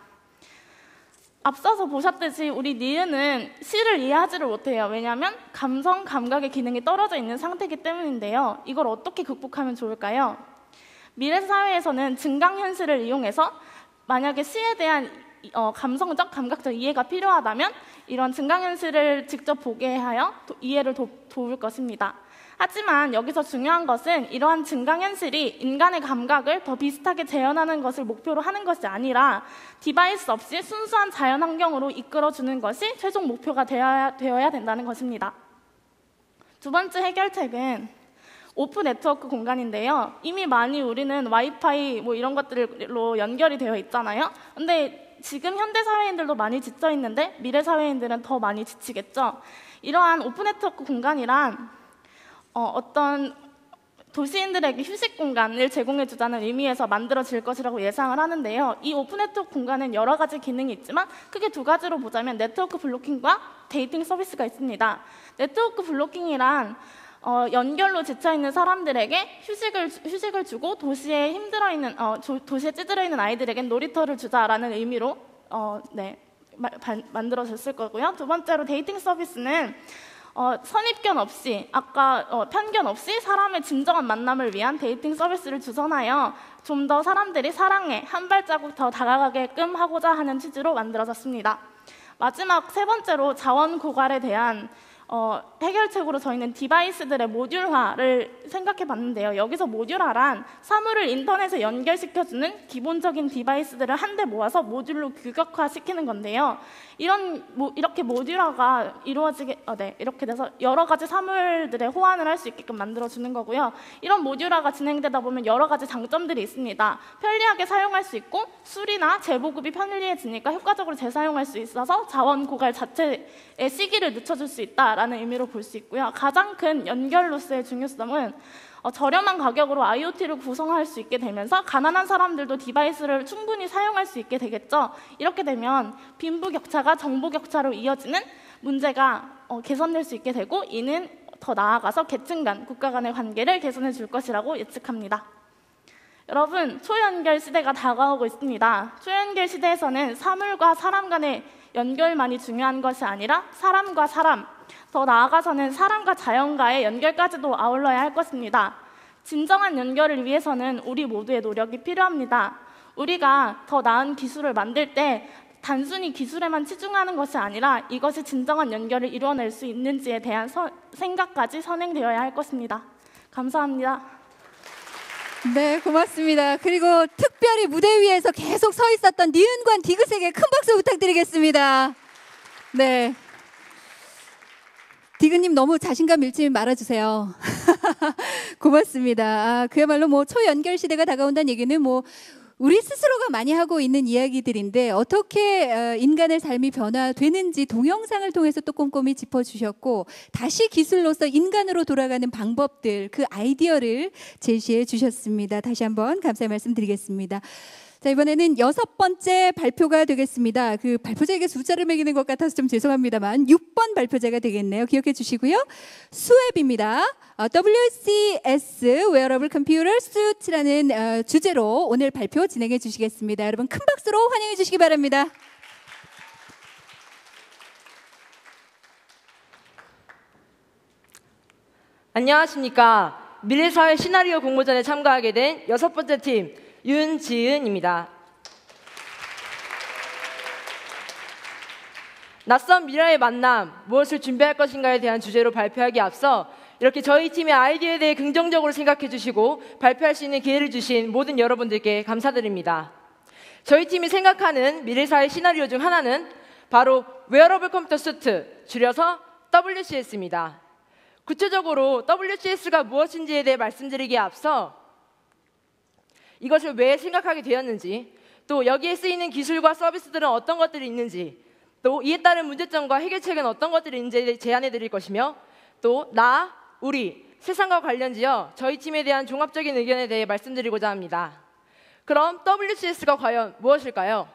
Speaker 6: 앞서서 보셨듯이 우리 니은은 시를 이해하지를 못해요. 왜냐하면 감성, 감각의 기능이 떨어져 있는 상태이기 때문인데요. 이걸 어떻게 극복하면 좋을까요? 미래 사회에서는 증강현실을 이용해서 만약에 시에 대한 감성적, 감각적 이해가 필요하다면 이런 증강현실을 직접 보게 하여 이해를 도울 것입니다. 하지만 여기서 중요한 것은 이러한 증강현실이 인간의 감각을 더 비슷하게 재현하는 것을 목표로 하는 것이 아니라 디바이스 없이 순수한 자연환경으로 이끌어주는 것이 최종 목표가 되어야 된다는 것입니다. 두 번째 해결책은 오픈 네트워크 공간인데요. 이미 많이 우리는 와이파이 이런 것들로 연결이 되어 있잖아요. 근데 지금 현대 사회인들도 많이 지쳐 있는데 미래 사회인들은 더 많이 지치겠죠. 이러한 오픈 네트워크 공간이란 어떤 도시인들에게 휴식 공간을 제공해주자는 의미에서 만들어질 것이라고 예상을 하는데요. 이 오픈 네트워크 공간은 여러 가지 기능이 있지만 크게 2가지로 보자면 네트워크 블로킹과 데이팅 서비스가 있습니다. 네트워크 블로킹이란 연결로 지쳐있는 사람들에게 휴식을 주고 도시에 도시에 찌들어 있는 아이들에겐 놀이터를 주자라는 의미로 만들어졌을 거고요. 두 번째로 데이팅 서비스는 선입견 없이, 편견 없이 사람의 진정한 만남을 위한 데이팅 서비스를 주선하여 좀 더 사람들이 사랑에 한 발자국 더 다가가게끔 하고자 하는 취지로 만들어졌습니다. 마지막 세 번째로 자원 고갈에 대한 해결책으로 저희는 디바이스들의 모듈화를 생각해 봤는데요. 여기서 모듈화란 사물을 인터넷에 연결시켜주는 기본적인 디바이스들을 한데 모아서 모듈로 규격화시키는 건데요. 이렇게 모듈화가 이렇게 돼서 여러 가지 사물들의 호환을 할 수 있게끔 만들어주는 거고요. 이런 모듈화가 진행되다 보면 여러 가지 장점들이 있습니다. 편리하게 사용할 수 있고 수리나 재보급이 편리해지니까 효과적으로 재사용할 수 있어서 자원 고갈 자체의 시기를 늦춰줄 수 있다라는 의미로 볼 수 있고요. 가장 큰 연결로서의 중요성은 저렴한 가격으로 IoT를 구성할 수 있게 되면서 가난한 사람들도 디바이스를 충분히 사용할 수 있게 되겠죠. 이렇게 되면 빈부격차가 정보격차로 이어지는 문제가 개선될 수 있게 되고, 이는 더 나아가서 계층 간, 국가 간의 관계를 개선해 줄 것이라고 예측합니다. 여러분, 초연결 시대가 다가오고 있습니다. 초연결 시대에서는 사물과 사람 간의 연결만이 중요한 것이 아니라 사람과 사람, 더 나아가서는 사람과 자연과의 연결까지도 아울러야 할 것입니다. 진정한 연결을 위해서는 우리 모두의 노력이 필요합니다. 우리가 더 나은 기술을 만들 때 단순히 기술에만 치중하는 것이 아니라 이것이 진정한 연결을 이루어낼 수 있는지에 대한 생각까지 선행되어야 할 것입니다. 감사합니다.
Speaker 1: 네, 고맙습니다. 그리고 특별히 무대 위에서 계속 서 있었던 니은관 디귿에게 큰 박수 부탁드리겠습니다. 네. 디귿님 너무 자신감 잃지 말아주세요. 고맙습니다. 그야말로 초연결 시대가 다가온다는 얘기는 우리 스스로가 많이 하고 있는 이야기들인데 어떻게 인간의 삶이 변화되는지 동영상을 통해서 또 꼼꼼히 짚어주셨고, 다시 기술로서 인간으로 돌아가는 방법들, 그 아이디어를 제시해 주셨습니다. 다시 한번 감사의 말씀 드리겠습니다. 자, 이번에는 6번째 발표가 되겠습니다. 그 발표자에게 숫자를 매기는 것 같아서 좀 죄송합니다만 6번 발표자가 되겠네요. 기억해 주시고요. 수앱입니다. WCS Wearable Computer Suite라는 주제로 오늘 발표 진행해 주시겠습니다. 여러분 큰 박수로 환영해 주시기 바랍니다.
Speaker 9: 안녕하십니까. 미래사회 시나리오 공모전에 참가하게 된 6번째 팀 윤지은입니다. 낯선 미래의 만남, 무엇을 준비할 것인가에 대한 주제로 발표하기 앞서 이렇게 저희 팀의 아이디어에 대해 긍정적으로 생각해 주시고 발표할 수 있는 기회를 주신 모든 여러분들께 감사드립니다. 저희 팀이 생각하는 미래사회 시나리오 중 하나는 바로 웨어러블 컴퓨터 수트, 줄여서 WCS입니다. 구체적으로 WCS가 무엇인지에 대해 말씀드리기에 앞서 이것을 왜 생각하게 되었는지, 또 여기에 쓰이는 기술과 서비스들은 어떤 것들이 있는지, 또 이에 따른 문제점과 해결책은 어떤 것들이 있는지 제안해 드릴 것이며, 또 우리, 세상과 관련지어 저희 팀에 대한 종합적인 의견에 대해 말씀드리고자 합니다. 그럼 WCS가 과연 무엇일까요?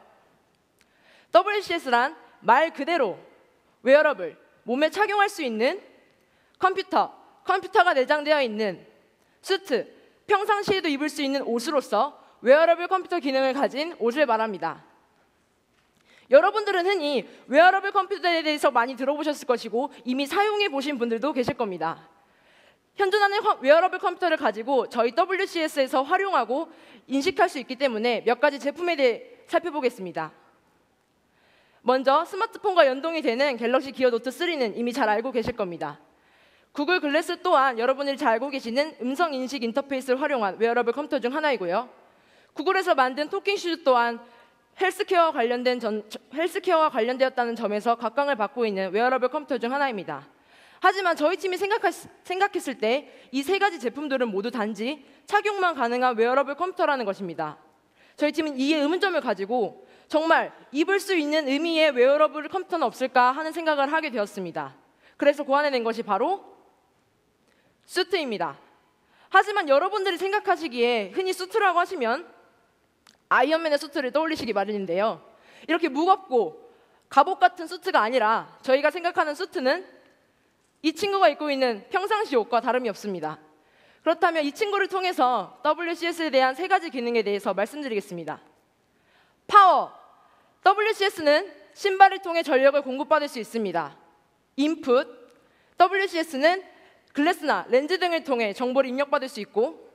Speaker 9: WCS란 말 그대로 웨어러블, 몸에 착용할 수 있는 컴퓨터가 내장되어 있는 수트, 평상시에도 입을 수 있는 옷으로서 웨어러블 컴퓨터 기능을 가진 옷을 말합니다. 여러분들은 흔히 웨어러블 컴퓨터에 대해서 많이 들어보셨을 것이고 이미 사용해 보신 분들도 계실 겁니다. 현존하는 웨어러블 컴퓨터를 가지고 저희 WCS에서 활용하고 인식할 수 있기 때문에 몇 가지 제품에 대해 살펴보겠습니다. 먼저 스마트폰과 연동이 되는 갤럭시 기어 노트 3는 이미 잘 알고 계실 겁니다. 구글 글래스 또한 여러분들이 잘 알고 계시는 음성 인식 인터페이스를 활용한 웨어러블 컴퓨터 중 하나이고요. 구글에서 만든 토킹 슈즈 또한 헬스케어와 관련되었다는 점에서 각광을 받고 있는 웨어러블 컴퓨터 중 하나입니다. 하지만 저희 팀이 생각했을 때 이 세 가지 제품들은 모두 단지 착용만 가능한 웨어러블 컴퓨터라는 것입니다. 저희 팀은 이에 의문점을 가지고 정말 입을 수 있는 의미의 웨어러블 컴퓨터는 없을까 하는 생각을 하게 되었습니다. 그래서 고안해낸 것이 바로 수트입니다. 하지만 여러분들이 생각하시기에 흔히 수트라고 하시면 아이언맨의 수트를 떠올리시기 마련인데요. 이렇게 무겁고 갑옷 같은 수트가 아니라 저희가 생각하는 수트는 이 친구가 입고 있는 평상시 옷과 다름이 없습니다. 그렇다면 이 친구를 통해서 WCS에 대한 3가지 기능에 대해서 말씀드리겠습니다. 파워. WCS는 신발을 통해 전력을 공급받을 수 있습니다. 인풋. WCS는 글래스나 렌즈 등을 통해 정보를 입력받을 수 있고,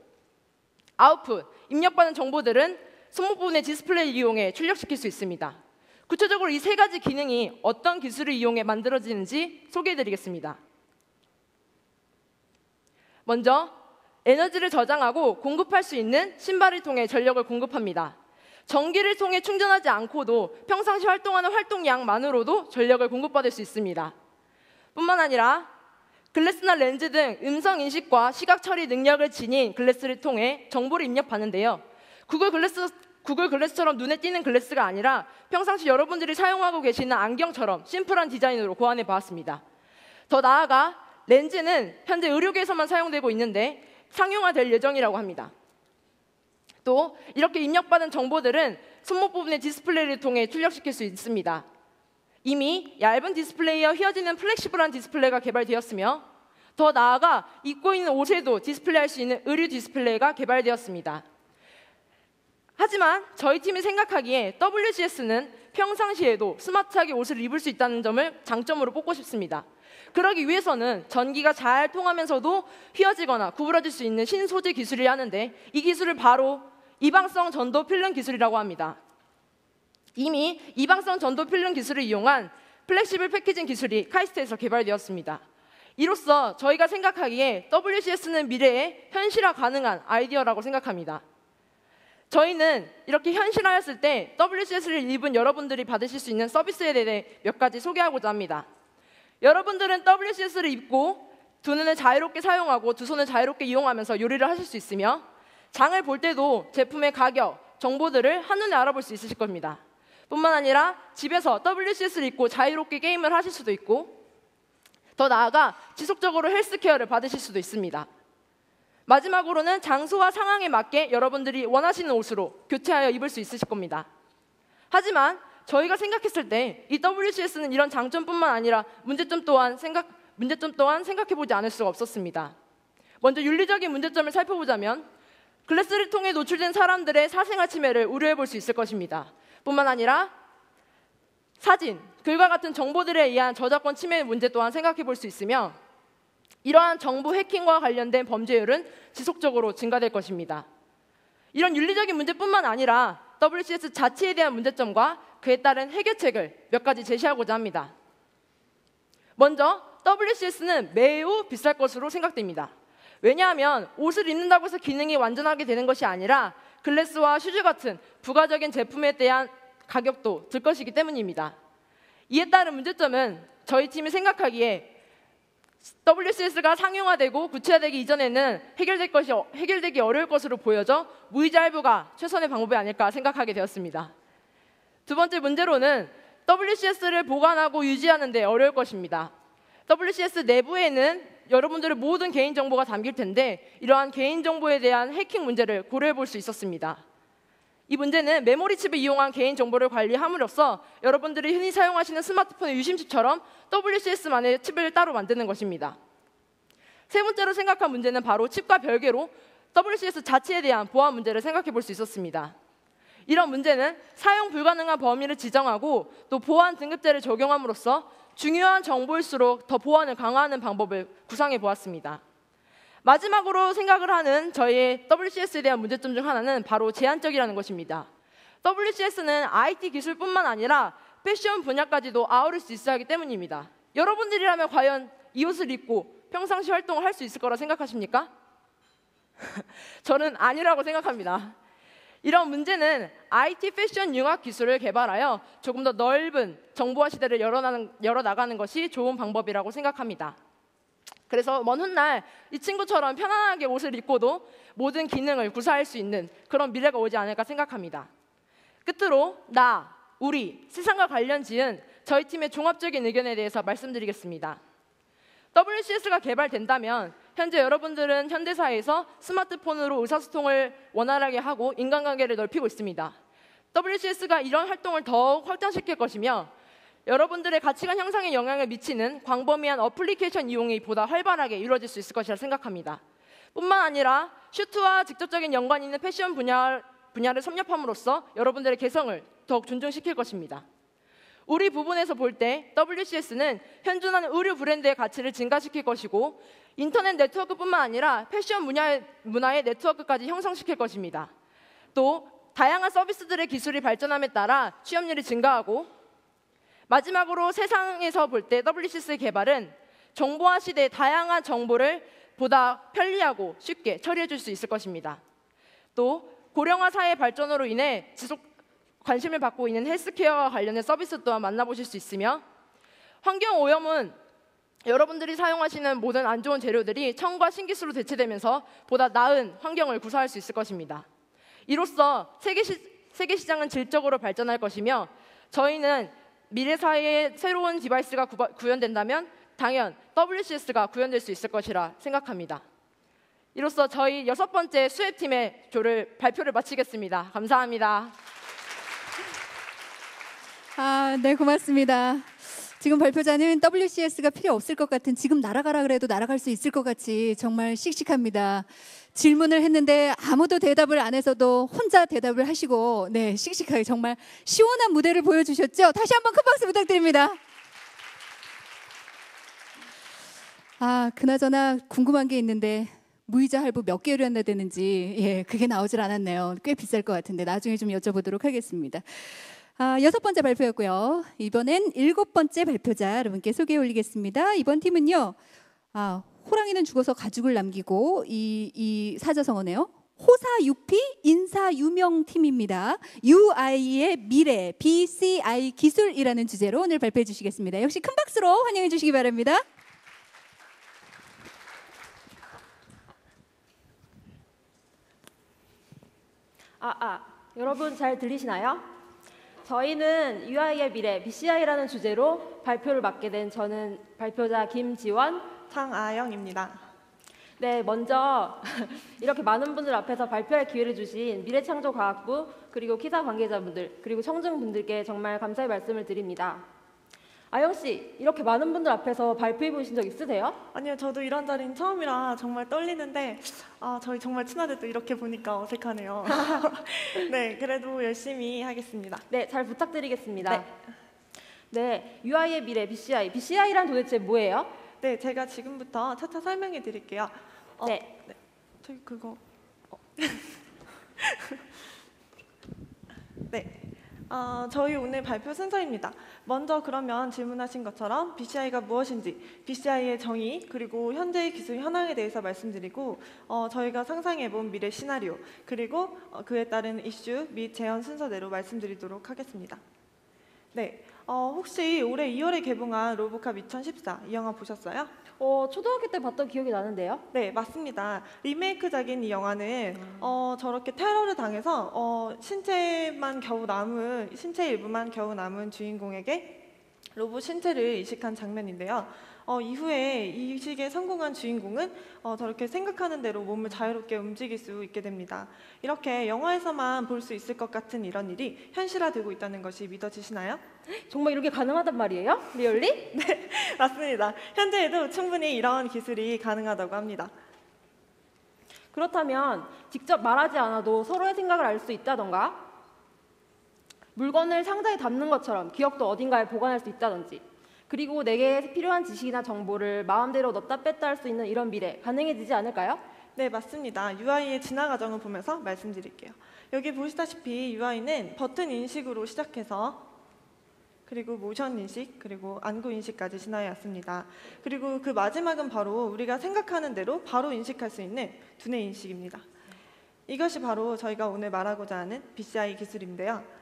Speaker 9: 아웃풋. 입력받은 정보들은 손목 부분의 디스플레이를 이용해 출력시킬 수 있습니다. 구체적으로 이 3가지 기능이 어떤 기술을 이용해 만들어지는지 소개해드리겠습니다. 먼저 에너지를 저장하고 공급할 수 있는 신발을 통해 전력을 공급합니다. 전기를 통해 충전하지 않고도 평상시 활동하는 활동량만으로도 전력을 공급받을 수 있습니다. 뿐만 아니라 글래스나 렌즈 등 음성 인식과 시각 처리 능력을 지닌 글래스를 통해 정보를 입력받는데요. 구글 글래스처럼 눈에 띄는 글래스가 아니라 평상시 여러분들이 사용하고 계시는 안경처럼 심플한 디자인으로 고안해 보았습니다. 더 나아가 렌즈는 현재 의료계에서만 사용되고 있는데 상용화될 예정이라고 합니다. 또 이렇게 입력받은 정보들은 손목 부분의 디스플레이를 통해 출력시킬 수 있습니다. 이미 얇은 디스플레이와 휘어지는 플렉시블한 디스플레이가 개발되었으며, 더 나아가 입고 있는 옷에도 디스플레이할 수 있는 의류 디스플레이가 개발되었습니다. 하지만 저희 팀이 생각하기에 WCS는 평상시에도 스마트하게 옷을 입을 수 있다는 점을 장점으로 뽑고 싶습니다. 그러기 위해서는 전기가 잘 통하면서도 휘어지거나 구부러질 수 있는 신소재 기술이라 하는데, 이 기술을 바로 이방성 전도 필름 기술이라고 합니다. 이미 이방성 전도 필름 기술을 이용한 플렉시블 패키징 기술이 카이스트에서 개발되었습니다. 이로써 저희가 생각하기에 WCS는 미래에 현실화 가능한 아이디어라고 생각합니다. 저희는 이렇게 현실화했을 때 WCS를 입은 여러분들이 받으실 수 있는 서비스에 대해 몇 가지 소개하고자 합니다. 여러분들은 WCS를 입고 두 눈을 자유롭게 사용하고 두 손을 자유롭게 이용하면서 요리를 하실 수 있으며, 장을 볼 때도 제품의 가격, 정보들을 한눈에 알아볼 수 있으실 겁니다. 뿐만 아니라 집에서 WCS를 입고 자유롭게 게임을 하실 수도 있고, 더 나아가 지속적으로 헬스케어를 받으실 수도 있습니다. 마지막으로는 장소와 상황에 맞게 여러분들이 원하시는 옷으로 교체하여 입을 수 있으실 겁니다. 하지만 저희가 생각했을 때 이 WCS는 이런 장점뿐만 아니라 문제점 또한 생각해보지 않을 수가 없었습니다. 먼저 윤리적인 문제점을 살펴보자면, 글래스를 통해 노출된 사람들의 사생활 침해를 우려해볼 수 있을 것입니다. 뿐만 아니라 사진, 글과 같은 정보들에 의한 저작권 침해 문제 또한 생각해볼 수 있으며, 이러한 정보 해킹과 관련된 범죄율은 지속적으로 증가될 것입니다. 이런 윤리적인 문제뿐만 아니라 WCS 자체에 대한 문제점과 그에 따른 해결책을 몇 가지 제시하고자 합니다. 먼저 WCS는 매우 비쌀 것으로 생각됩니다. 왜냐하면 옷을 입는다고 해서 기능이 완전하게 되는 것이 아니라 글래스와 슈즈 같은 부가적인 제품에 대한 가격도 들 것이기 때문입니다. 이에 따른 문제점은 저희 팀이 생각하기에 WCS가 상용화되고 구체화되기 이전에는 해결되기 어려울 것으로 보여져 무이자 할부가 최선의 방법이 아닐까 생각하게 되었습니다. 두 번째 문제로는 WCS를 보관하고 유지하는 데 어려울 것입니다. WCS 내부에는 여러분들의 모든 개인정보가 담길 텐데, 이러한 개인정보에 대한 해킹 문제를 고려해 볼 수 있었습니다. 이 문제는 메모리 칩을 이용한 개인정보를 관리함으로써 여러분들이 흔히 사용하시는 스마트폰의 유심칩처럼 WCS만의 칩을 따로 만드는 것입니다. 세 번째로 생각한 문제는 바로 칩과 별개로 WCS 자체에 대한 보안 문제를 생각해 볼 수 있었습니다. 이런 문제는 사용 불가능한 범위를 지정하고 또 보안 등급제를 적용함으로써 중요한 정보일수록 더 보안을 강화하는 방법을 구상해 보았습니다. 마지막으로 생각을 하는 저희의 WCS에 대한 문제점 중 하나는 바로 제한적이라는 것입니다. WCS는 IT 기술뿐만 아니라 패션 분야까지도 아우를 수 있어야 하기 때문입니다. 여러분들이라면 과연 이 옷을 입고 평상시 활동을 할 수 있을 거라 생각하십니까? 저는 아니라고 생각합니다. 이런 문제는 IT 패션 융합 기술을 개발하여 조금 더 넓은 정보화 시대를 열어나가는 것이 좋은 방법이라고 생각합니다. 그래서 먼 훗날 이 친구처럼 편안하게 옷을 입고도 모든 기능을 구사할 수 있는 그런 미래가 오지 않을까 생각합니다. 끝으로 우리, 세상과 관련 지은 저희 팀의 종합적인 의견에 대해서 말씀드리겠습니다. WCS가 개발된다면 현재 여러분들은 현대사회에서 스마트폰으로 의사소통을 원활하게 하고 인간관계를 넓히고 있습니다. WCS가 이런 활동을 더욱 확장시킬 것이며, 여러분들의 가치관 형성에 영향을 미치는 광범위한 어플리케이션 이용이 보다 활발하게 이루어질 수 있을 것이라 생각합니다. 뿐만 아니라 슈트와 직접적인 연관이 있는 패션 분야를 섭렵함으로써 여러분들의 개성을 더욱 존중시킬 것입니다. 우리 부분에서 볼 때 WCS는 현존하는 의류 브랜드의 가치를 증가시킬 것이고 인터넷 네트워크뿐만 아니라 패션 문화의 네트워크까지 형성시킬 것입니다. 또 다양한 서비스들의 기술이 발전함에 따라 취업률이 증가하고 마지막으로 세상에서 볼 때 WCS의 개발은 정보화 시대의 다양한 정보를 보다 편리하고 쉽게 처리해 줄 수 있을 것입니다. 또 고령화 사회 발전으로 인해 지속 관심을 받고 있는 헬스케어와 관련된 서비스 또한 만나보실 수 있으며 환경 오염은 여러분들이 사용하시는 모든 안 좋은 재료들이 첨가 신기술로 대체되면서 보다 나은 환경을 구사할 수 있을 것입니다. 이로써 세계 시장은 질적으로 발전할 것이며 저희는 미래 사회에 새로운 디바이스가 구현된다면 당연 WCS가 구현될 수 있을 것이라 생각합니다. 이로써 저희 6번째 수혜팀의 발표를 마치겠습니다. 감사합니다.
Speaker 1: 네, 고맙습니다. 지금 발표자는 WCS가 필요 없을 것 같은 지금 날아가라 그래도 날아갈 수 있을 것 같이 정말 씩씩합니다. 질문을 했는데 아무도 대답을 안 해서도 혼자 대답을 하시고 네, 씩씩하게 정말 시원한 무대를 보여주셨죠? 다시 한번 큰 박수 부탁드립니다. 그나저나 궁금한 게 있는데 무이자 할부 몇 개월이나 되는지 그게 나오질 않았네요. 꽤 비쌀 것 같은데 나중에 좀 여쭤보도록 하겠습니다. 6번째 발표였고요. 이번엔 7번째 발표자 여러분께 소개해 올리겠습니다. 이번 팀은요. 호랑이는 죽어서 가죽을 남기고 이 사자성어네요. 호사유피 인사유명팀입니다. UI의 미래 BCI 기술이라는 주제로 오늘 발표해 주시겠습니다. 역시 큰 박수로 환영해 주시기 바랍니다.
Speaker 10: 여러분 잘 들리시나요? 저희는 UI의 미래 BCI라는 주제로 발표를 맡게 된 저는 발표자 김지원,
Speaker 11: 장아영입니다.
Speaker 10: 네, 먼저 이렇게 많은 분들 앞에서 발표할 기회를 주신 미래창조과학부 그리고 키사 관계자분들 그리고 청중분들께 정말 감사의 말씀을 드립니다. 아영 씨, 이렇게 많은 분들 앞에서 발표해 보신 적 있으세요?
Speaker 11: 아니요, 저도 이런 자리는 처음이라 정말 떨리는데 저희 정말 친한데 또 이렇게 보니까 어색하네요. 네, 그래도 열심히 하겠습니다.
Speaker 10: 네, 잘 부탁드리겠습니다. 네, UI의 미래 BCI. BCI란 도대체 뭐예요?
Speaker 11: 네, 제가 지금부터 차차 설명해 드릴게요.
Speaker 10: 네.
Speaker 11: 저기 그거. 네. 저희 오늘 발표 순서입니다. 먼저 그러면 질문하신 것처럼 BCI가 무엇인지, BCI의 정의, 그리고 현재의 기술 현황에 대해서 말씀드리고 저희가 상상해본 미래 시나리오, 그리고 그에 따른 이슈 및 제안 순서대로 말씀드리도록 하겠습니다. 네, 혹시 올해 2월에 개봉한 로보캅 2014 이 영화 보셨어요?
Speaker 10: 초등학교 때 봤던 기억이 나는데요.
Speaker 11: 네, 맞습니다. 리메이크작인 이 영화는 저렇게 테러를 당해서 신체 일부만 겨우 남은 주인공에게 로봇 신체를 이식한 장면인데요. 이후에 이식에 성공한 주인공은 저렇게 생각하는 대로 몸을 자유롭게 움직일 수 있게 됩니다. 이렇게 영화에서만 볼 수 있을 것 같은 이런 일이 현실화되고 있다는 것이 믿어지시나요?
Speaker 10: 정말 이렇게 가능하단 말이에요? 리얼리?
Speaker 11: 네, 맞습니다. 현재에도 충분히 이런 기술이 가능하다고 합니다.
Speaker 10: 그렇다면 직접 말하지 않아도 서로의 생각을 알 수 있다던가 물건을 상자에 담는 것처럼 기억도 어딘가에 보관할 수 있다든지 그리고 내게 필요한 지식이나 정보를 마음대로 넣다 뺐다 할 수 있는 이런 미래 가능해지지 않을까요?
Speaker 11: 네, 맞습니다. UI의 진화 과정을 보면서 말씀드릴게요. 여기 보시다시피 UI는 버튼 인식으로 시작해서 그리고 모션 인식, 그리고 안구 인식까지 진화해 왔습니다. 그리고 그 마지막은 바로 우리가 생각하는 대로 바로 인식할 수 있는 두뇌 인식입니다. 이것이 바로 저희가 오늘 말하고자 하는 BCI 기술인데요.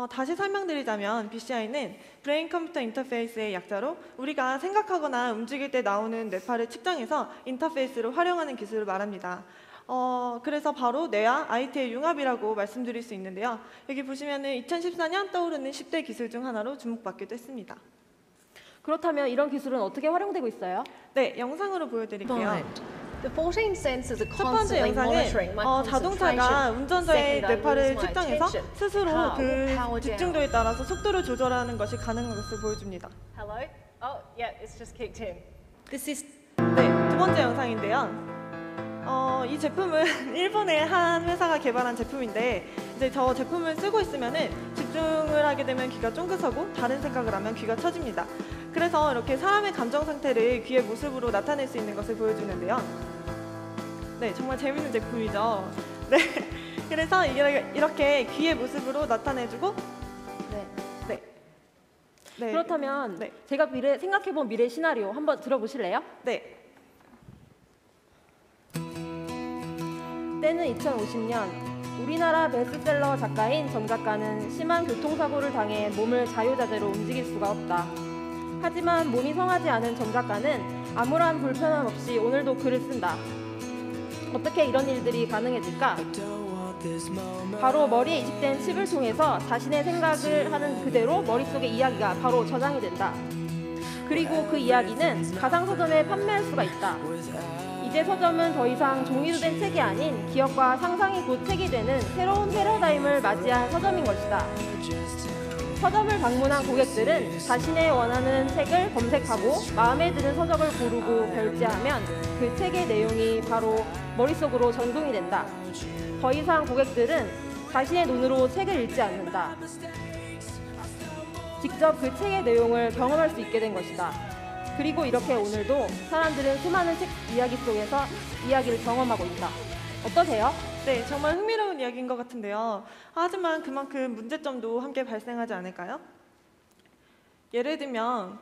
Speaker 11: 다시 설명드리자면 BCI는 브레인 컴퓨터 인터페이스의 약자로 우리가 생각하거나 움직일 때 나오는 뇌파를 측정해서 인터페이스를 활용하는 기술을 말합니다. 그래서 바로 뇌와 IT의 융합이라고 말씀드릴 수 있는데요. 여기 보시면은 2014년 떠오르는 10대 기술 중 하나로 주목받기도 했습니다.
Speaker 10: 그렇다면 이런 기술은 어떻게 활용되고 있어요?
Speaker 11: 네, 영상으로 보여드릴게요. 첫 번째 영상은 자동차가 운전자의 뇌파를 측정해서 스스로 그 집중도에 따라서 속도를 조절하는 것이 가능한 것을 보여줍니다. 네, 두 번째 영상인데요. 이 제품은 일본의 한 회사가 개발한 제품인데 이제 저 제품을 쓰고 있으면은 집중을 하게 되면 귀가 쫑긋하고 다른 생각을 하면 귀가 처집니다. 그래서 이렇게 사람의 감정 상태를 귀의 모습으로 나타낼 수 있는 것을 보여주는데요. 네, 정말 재밌는 제품이죠. 네, 그래서 이렇게 귀의 모습으로 나타내주고 네.
Speaker 10: 그렇다면 제가 생각해본 미래 시나리오 한번 들어보실래요?
Speaker 11: 네.
Speaker 10: 때는 2050년 우리나라 베스트셀러 작가인 정 작가는 심한 교통사고를 당해 몸을 자유자재로 움직일 수가 없다. 하지만 몸이 성하지 않은 정 작가는 아무런 불편함 없이 오늘도 글을 쓴다. 어떻게 이런 일들이 가능해질까? 바로 머리에 이식된 칩을 통해서 자신의 생각을 하는 그대로 머릿속의 이야기가 바로 저장이 된다. 그리고 그 이야기는 가상서점에 판매할 수가 있다. 이제 서점은 더 이상 종이로 된 책이 아닌 기억과 상상이 곧 책이 되는 새로운 패러다임을 맞이한 서점인 것이다. 서점을 방문한 고객들은 자신의 원하는 책을 검색하고 마음에 드는 서적을 고르고 결제하면 그 책의 내용이 바로 머릿속으로 전송이 된다. 더 이상 고객들은 자신의 눈으로 책을 읽지 않는다. 직접 그 책의 내용을 경험할 수 있게 된 것이다. 그리고 이렇게 오늘도 사람들은 수많은 책 이야기 속에서 이야기를 경험하고 있다. 어떠세요?
Speaker 11: 네, 정말 흥미로운 이야기인 것 같은데요. 하지만 그만큼 문제점도 함께 발생하지 않을까요? 예를 들면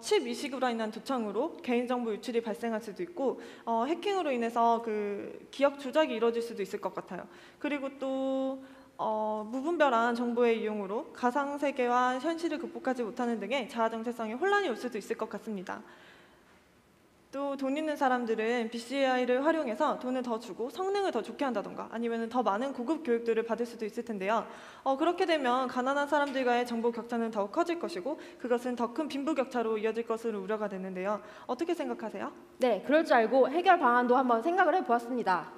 Speaker 11: 칩 이식으로 인한 도청으로 개인정보 유출이 발생할 수도 있고 해킹으로 인해서 그 기억 조작이 이루어질 수도 있을 것 같아요. 그리고 또 무분별한 정보의 이용으로 가상세계와 현실을 극복하지 못하는 등의 자아정체성에 혼란이 올 수도 있을 것 같습니다. 또 돈 있는 사람들은 BCI를 활용해서 돈을 더 주고 성능을 더 좋게 한다던가 아니면 더 많은 고급 교육들을 받을 수도 있을 텐데요. 그렇게 되면 가난한 사람들과의 정보 격차는 더욱 커질 것이고 그것은 더 큰 빈부격차로 이어질 것으로 우려가 되는데요. 어떻게 생각하세요?
Speaker 10: 네, 그럴 줄 알고 해결 방안도 한번 생각을 해보았습니다.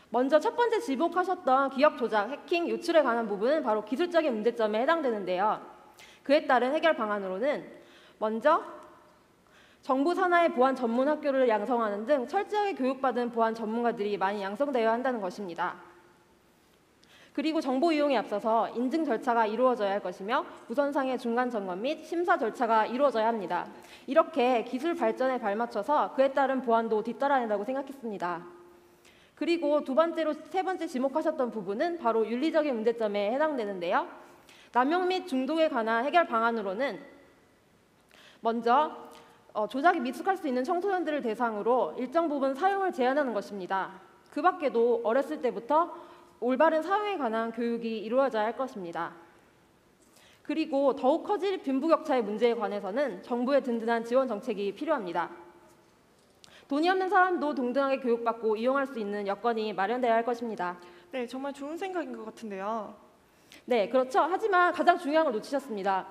Speaker 10: 먼저 첫 번째 지목하셨던 기억 조작, 해킹, 유출에 관한 부분은 바로 기술적인 문제점에 해당되는데요. 그에 따른 해결 방안으로는 먼저 정부 산하의 보안 전문 학교를 양성하는 등 철저하게 교육받은 보안 전문가들이 많이 양성되어야 한다는 것입니다. 그리고 정보 이용에 앞서서 인증 절차가 이루어져야 할 것이며 우선상의 중간 점검 및 심사 절차가 이루어져야 합니다. 이렇게 기술 발전에 발맞춰서 그에 따른 보안도 뒤따라야 한다고 생각했습니다. 그리고 세 번째 지목하셨던 부분은 바로 윤리적인 문제점에 해당되는데요. 남용 및 중독에 관한 해결 방안으로는 먼저 조작이 미숙할 수 있는 청소년들을 대상으로 일정 부분 사용을 제한하는 것입니다. 그 밖에도 어렸을 때부터 올바른 사용에 관한 교육이 이루어져야 할 것입니다. 그리고 더욱 커질 빈부격차의 문제에 관해서는 정부의 든든한 지원 정책이 필요합니다. 돈이 없는 사람도 동등하게 교육받고 이용할 수 있는 여건이 마련되어야 할 것입니다.
Speaker 11: 네, 정말 좋은 생각인 것 같은데요.
Speaker 10: 네, 그렇죠. 하지만 가장 중요한 걸 놓치셨습니다.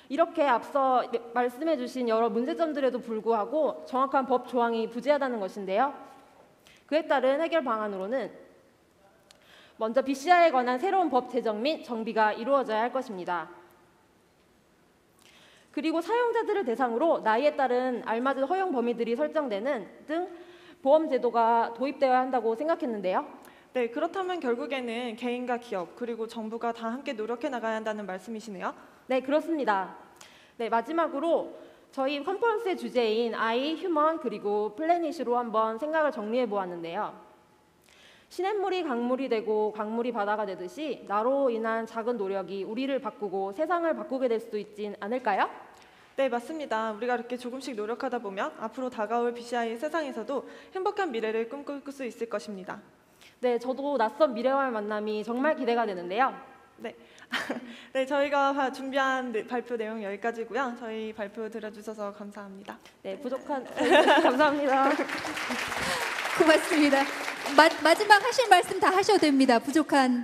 Speaker 10: 이렇게 앞서 말씀해 주신 여러 문제점들에도 불구하고 정확한 법 조항이 부재하다는 것인데요. 그에 따른 해결 방안으로는 먼저 BCI에 관한 새로운 법 제정 및 정비가 이루어져야 할 것입니다. 그리고 사용자들을 대상으로 나이에 따른 알맞은 허용 범위들이 설정되는 등 보험 제도가 도입되어야 한다고 생각했는데요.
Speaker 11: 네, 그렇다면 결국에는 개인과 기업 그리고 정부가 다 함께 노력해 나가야 한다는 말씀이시네요.
Speaker 10: 네, 그렇습니다. 네, 마지막으로 저희 컨퍼런스의 주제인 I, 휴먼 그리고 플래닛으로 한번 생각을 정리해 보았는데요. 시냇물이 강물이 되고 강물이 바다가 되듯이 나로 인한 작은 노력이 우리를 바꾸고 세상을 바꾸게 될 수도 있진 않을까요?
Speaker 11: 네, 맞습니다. 우리가 이렇게 조금씩 노력하다 보면 앞으로 다가올 BCI 세상에서도 행복한 미래를 꿈꿀 수 있을 것입니다.
Speaker 10: 네, 저도 낯선 미래와의 만남이 정말 기대가 되는데요.
Speaker 11: 네, 네, 저희가 준비한 발표 내용 여기까지고요. 저희 발표 들어주셔서 감사합니다.
Speaker 10: 네, 감사합니다.
Speaker 1: 고맙습니다. 마지막 하실 말씀 다 하셔도 됩니다. 부족한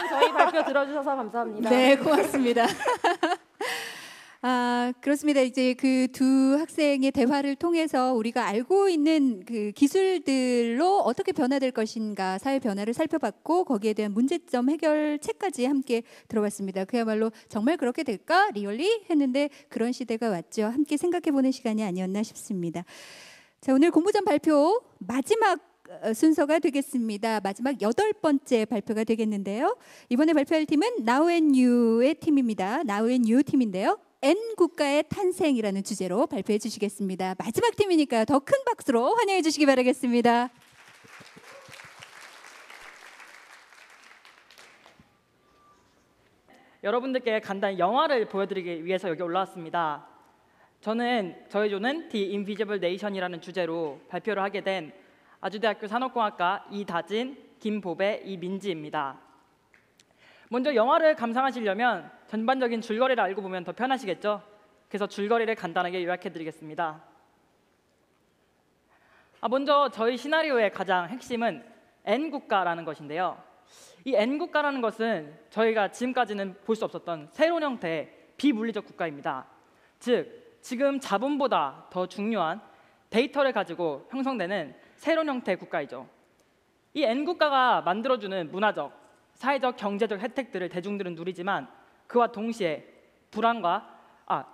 Speaker 10: 저희 발표 들어주셔서 감사합니다.
Speaker 1: 네, 고맙습니다. 그렇습니다. 이제 그 두 학생의 대화를 통해서 우리가 알고 있는 그 기술들로 어떻게 변화될 것인가, 사회 변화를 살펴봤고 거기에 대한 문제점 해결책까지 함께 들어봤습니다. 그야말로 정말 그렇게 될까? 리얼리? 했는데 그런 시대가 왔죠. 함께 생각해보는 시간이 아니었나 싶습니다. 자, 오늘 공모전 발표 마지막 순서가 되겠습니다. 마지막 8번째 발표가 되겠는데요. 이번에 발표할 팀은 Now and You의 팀입니다. Now and You 팀인데요. N 국가의 탄생이라는 주제로 발표해 주시겠습니다. 마지막 팀이니까 더 큰 박수로 환영해 주시기 바라겠습니다.
Speaker 12: 여러분들께 간단히 영화를 보여드리기 위해서 여기 올라왔습니다. 저희 조는 The Invisible Nation이라는 주제로 발표를 하게 된 아주대학교 산업공학과 이다진, 김보배, 이민지입니다. 먼저 영화를 감상하시려면 전반적인 줄거리를 알고 보면 더 편하시겠죠? 그래서 줄거리를 간단하게 요약해드리겠습니다. 먼저 저희 시나리오의 가장 핵심은 N국가라는 것인데요. 이 N국가라는 것은 저희가 지금까지는 볼 수 없었던 새로운 형태의 비물리적 국가입니다. 즉, 지금 자본보다 더 중요한 데이터를 가지고 형성되는 새로운 형태의 국가이죠. 이 N국가가 만들어주는 문화적, 사회적, 경제적 혜택들을 대중들은 누리지만 그와 동시에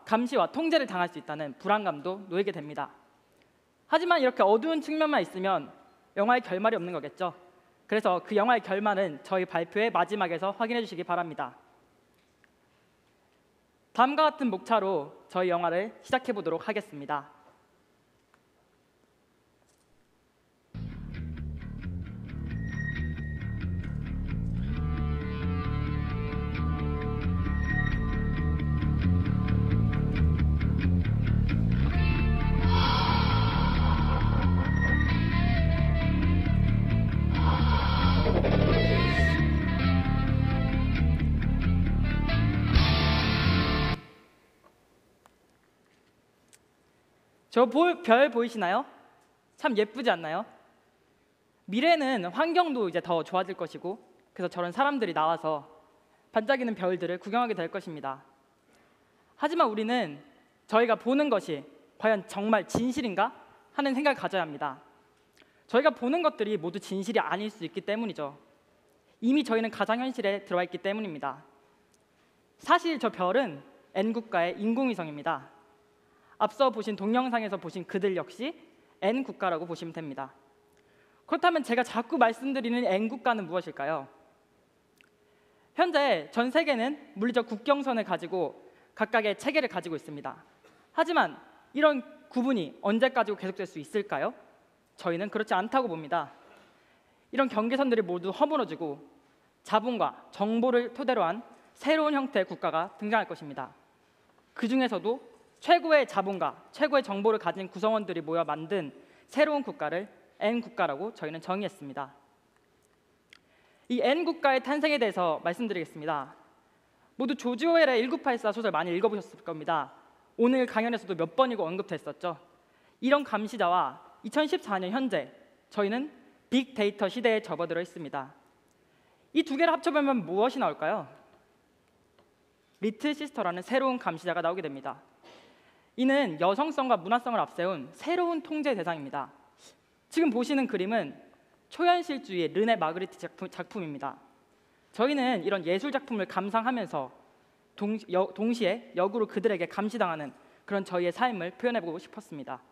Speaker 12: 감시와 통제를 당할 수 있다는 불안감도 놓이게 됩니다. 하지만 이렇게 어두운 측면만 있으면 영화의 결말이 없는 거겠죠. 그래서 그 영화의 결말은 저희 발표의 마지막에서 확인해 주시기 바랍니다. 다음과 같은 목차로 저희 영화를 시작해 보도록 하겠습니다. 저 별 보이시나요? 참 예쁘지 않나요? 미래는 환경도 이제 더 좋아질 것이고 그래서 저런 사람들이 나와서 반짝이는 별들을 구경하게 될 것입니다. 하지만 우리는 저희가 보는 것이 과연 정말 진실인가 하는 생각을 가져야 합니다. 저희가 보는 것들이 모두 진실이 아닐 수 있기 때문이죠. 이미 저희는 가상현실에 들어와 있기 때문입니다. 사실 저 별은 N국가의 인공위성입니다. 앞서 보신 동영상에서 보신 그들 역시 N국가라고 보시면 됩니다. 그렇다면 제가 자꾸 말씀드리는 N국가는 무엇일까요? 현재 전 세계는 물리적 국경선을 가지고 각각의 체계를 가지고 있습니다. 하지만 이런 구분이 언제까지 계속될 수 있을까요? 저희는 그렇지 않다고 봅니다. 이런 경계선들이 모두 허물어지고 자본과 정보를 토대로 한 새로운 형태의 국가가 등장할 것입니다. 그 중에서도 최고의 자본과 최고의 정보를 가진 구성원들이 모여 만든 새로운 국가를 N국가라고 저희는 정의했습니다. 이 N국가의 탄생에 대해서 말씀드리겠습니다. 모두 조지 오웰의 1984 소설 많이 읽어보셨을 겁니다. 오늘 강연에서도 몇 번이고 언급됐었죠. 이런 감시자와 2014년 현재 저희는 빅데이터 시대에 접어들어 있습니다. 이 두 개를 합쳐보면 무엇이 나올까요? 리틀 시스터라는 새로운 감시자가 나오게 됩니다. 이는 여성성과 문화성을 앞세운 새로운 통제 대상입니다. 지금 보시는 그림은 초현실주의의 르네 마그리트 작품입니다. 저희는 이런 예술 작품을 감상하면서 동시에 역으로 그들에게 감시당하는 그런 저희의 삶을 표현해보고 싶었습니다.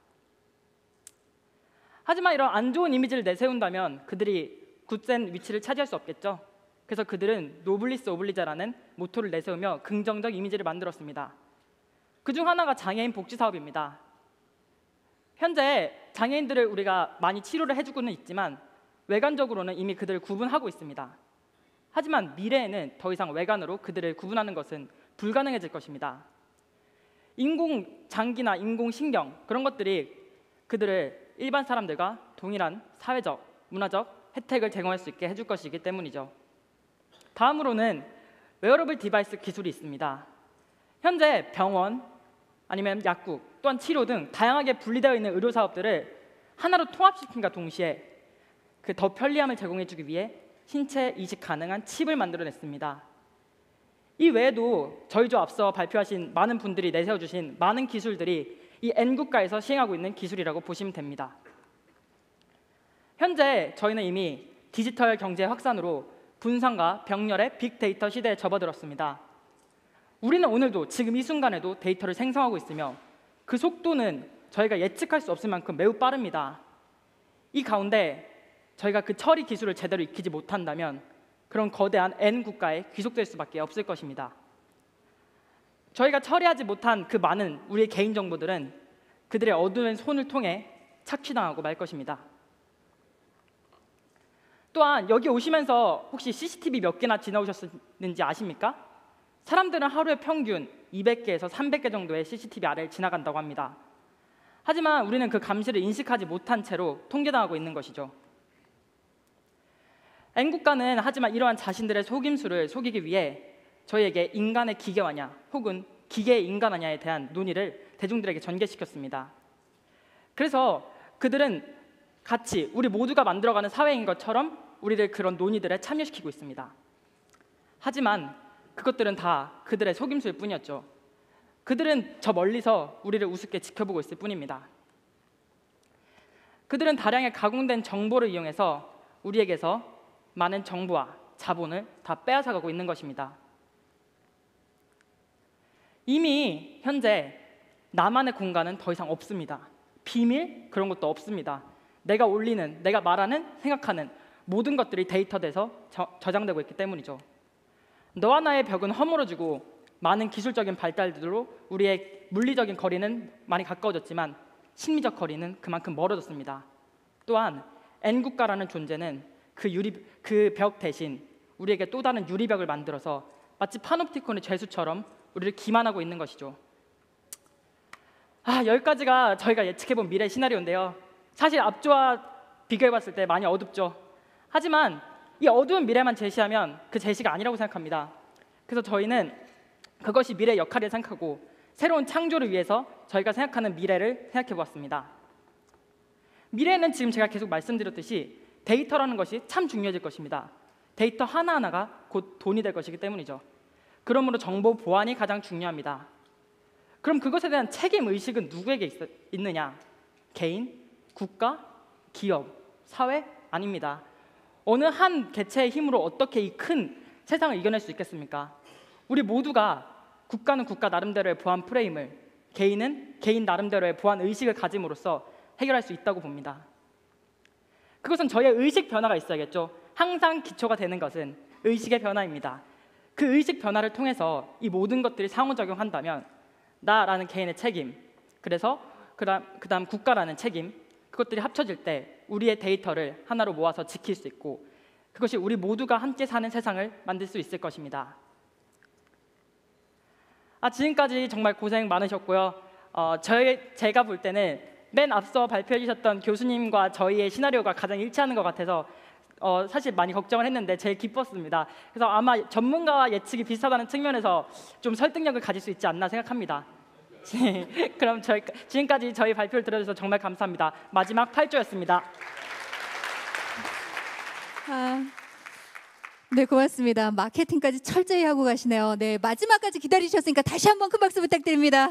Speaker 12: 하지만 이런 안 좋은 이미지를 내세운다면 그들이 굳센 위치를 차지할 수 없겠죠. 그래서 그들은 노블리스 오블리자라는 모토를 내세우며 긍정적 이미지를 만들었습니다. 그중 하나가 장애인 복지 사업입니다. 현재 장애인들을 우리가 많이 치료를 해주고는 있지만 외관적으로는 이미 그들을 구분하고 있습니다. 하지만 미래에는 더 이상 외관으로 그들을 구분하는 것은 불가능해질 것입니다. 인공장기나 인공신경 그런 것들이 그들을 일반 사람들과 동일한 사회적, 문화적 혜택을 제공할 수 있게 해줄 것이기 때문이죠. 다음으로는 웨어러블 디바이스 기술이 있습니다. 현재 병원, 아니면 약국, 또한 치료 등 다양하게 분리되어 있는 의료 사업들을 하나로 통합시킨과 동시에 그 더 편리함을 제공해주기 위해 신체 이식 가능한 칩을 만들어냈습니다. 이 외에도 저희 조 앞서 발표하신 많은 분들이 내세워주신 많은 기술들이 이 N국가에서 시행하고 있는 기술이라고 보시면 됩니다. 현재 저희는 이미 디지털 경제 확산으로 분산과 병렬의 빅데이터 시대에 접어들었습니다. 우리는 오늘도 지금 이 순간에도 데이터를 생성하고 있으며 그 속도는 저희가 예측할 수 없을 만큼 매우 빠릅니다. 이 가운데 저희가 그 처리 기술을 제대로 익히지 못한다면 그런 거대한 N국가에 귀속될 수밖에 없을 것입니다. 저희가 처리하지 못한 그 많은 우리의 개인정보들은 그들의 어두운 손을 통해 착취당하고 말 것입니다. 또한 여기 오시면서 혹시 CCTV 몇 개나 지나오셨는지 아십니까? 사람들은 하루에 평균 200개에서 300개 정도의 CCTV 아래를 지나간다고 합니다. 하지만 우리는 그 감시를 인식하지 못한 채로 통제당하고 있는 것이죠. N국가는 하지만 이러한 자신들의 속임수를 속이기 위해 저희에게 인간의 기계화냐 혹은 기계의 인간화냐에 대한 논의를 대중들에게 전개시켰습니다. 그래서 그들은 같이 우리 모두가 만들어가는 사회인 것처럼 우리를 그런 논의들에 참여시키고 있습니다. 하지만 그것들은 다 그들의 속임수일 뿐이었죠. 그들은 저 멀리서 우리를 우습게 지켜보고 있을 뿐입니다. 그들은 다량의 가공된 정보를 이용해서 우리에게서 많은 정보와 자본을 다 빼앗아가고 있는 것입니다. 이미 현재 나만의 공간은 더 이상 없습니다. 비밀? 그런 것도 없습니다. 내가 올리는, 내가 말하는, 생각하는 모든 것들이 데이터돼서 저장되고 있기 때문이죠. 너와 나의 벽은 허물어지고 많은 기술적인 발달들로 우리의 물리적인 거리는 많이 가까워졌지만 심리적 거리는 그만큼 멀어졌습니다. 또한 N국가라는 존재는 그 벽 대신 우리에게 또 다른 유리벽을 만들어서 마치 파놉티콘의 죄수처럼 우리를 기만하고 있는 것이죠. 여기까지가 저희가 예측해본 미래 시나리오인데요. 사실 앞조와 비교해봤을 때 많이 어둡죠. 하지만 이 어두운 미래만 제시하면 그 제시가 아니라고 생각합니다. 그래서 저희는 그것이 미래의 역할을 생각하고 새로운 창조를 위해서 저희가 생각하는 미래를 생각해보았습니다. 미래는 지금 제가 계속 말씀드렸듯이 데이터라는 것이 참 중요해질 것입니다. 데이터 하나하나가 곧 돈이 될 것이기 때문이죠. 그러므로 정보 보안이 가장 중요합니다. 그럼 그것에 대한 책임의식은 누구에게 있느냐? 개인, 국가, 기업, 사회? 아닙니다. 어느 한 개체의 힘으로 어떻게 이 큰 세상을 이겨낼 수 있겠습니까? 우리 모두가 국가는 국가 나름대로의 보안 프레임을, 개인은 개인 나름대로의 보안 의식을 가짐으로써 해결할 수 있다고 봅니다. 그것은 저희의 의식 변화가 있어야겠죠. 항상 기초가 되는 것은 의식의 변화입니다. 그 의식 변화를 통해서 이 모든 것들이 상호작용한다면 나라는 개인의 책임, 그래서 그다음 국가라는 책임, 그것들이 합쳐질 때 우리의 데이터를 하나로 모아서 지킬 수 있고 그것이 우리 모두가 함께 사는 세상을 만들 수 있을 것입니다. 지금까지 정말 고생 많으셨고요. 제가 볼 때는 맨 앞서 발표해 주셨던 교수님과 저희의 시나리오가 가장 일치하는 것 같아서 사실 많이 걱정을 했는데 제일 기뻤습니다. 그래서 아마 전문가와 예측이 비슷하다는 측면에서 좀 설득력을 가질 수 있지 않나 생각합니다. 그럼 지금까지 저희 발표를 들어주셔서 정말 감사합니다. 마지막 8조였습니다.
Speaker 1: 네, 고맙습니다. 마케팅까지 철저히 하고 가시네요. 네, 마지막까지 기다리셨으니까 다시 한번 큰 박수 부탁드립니다.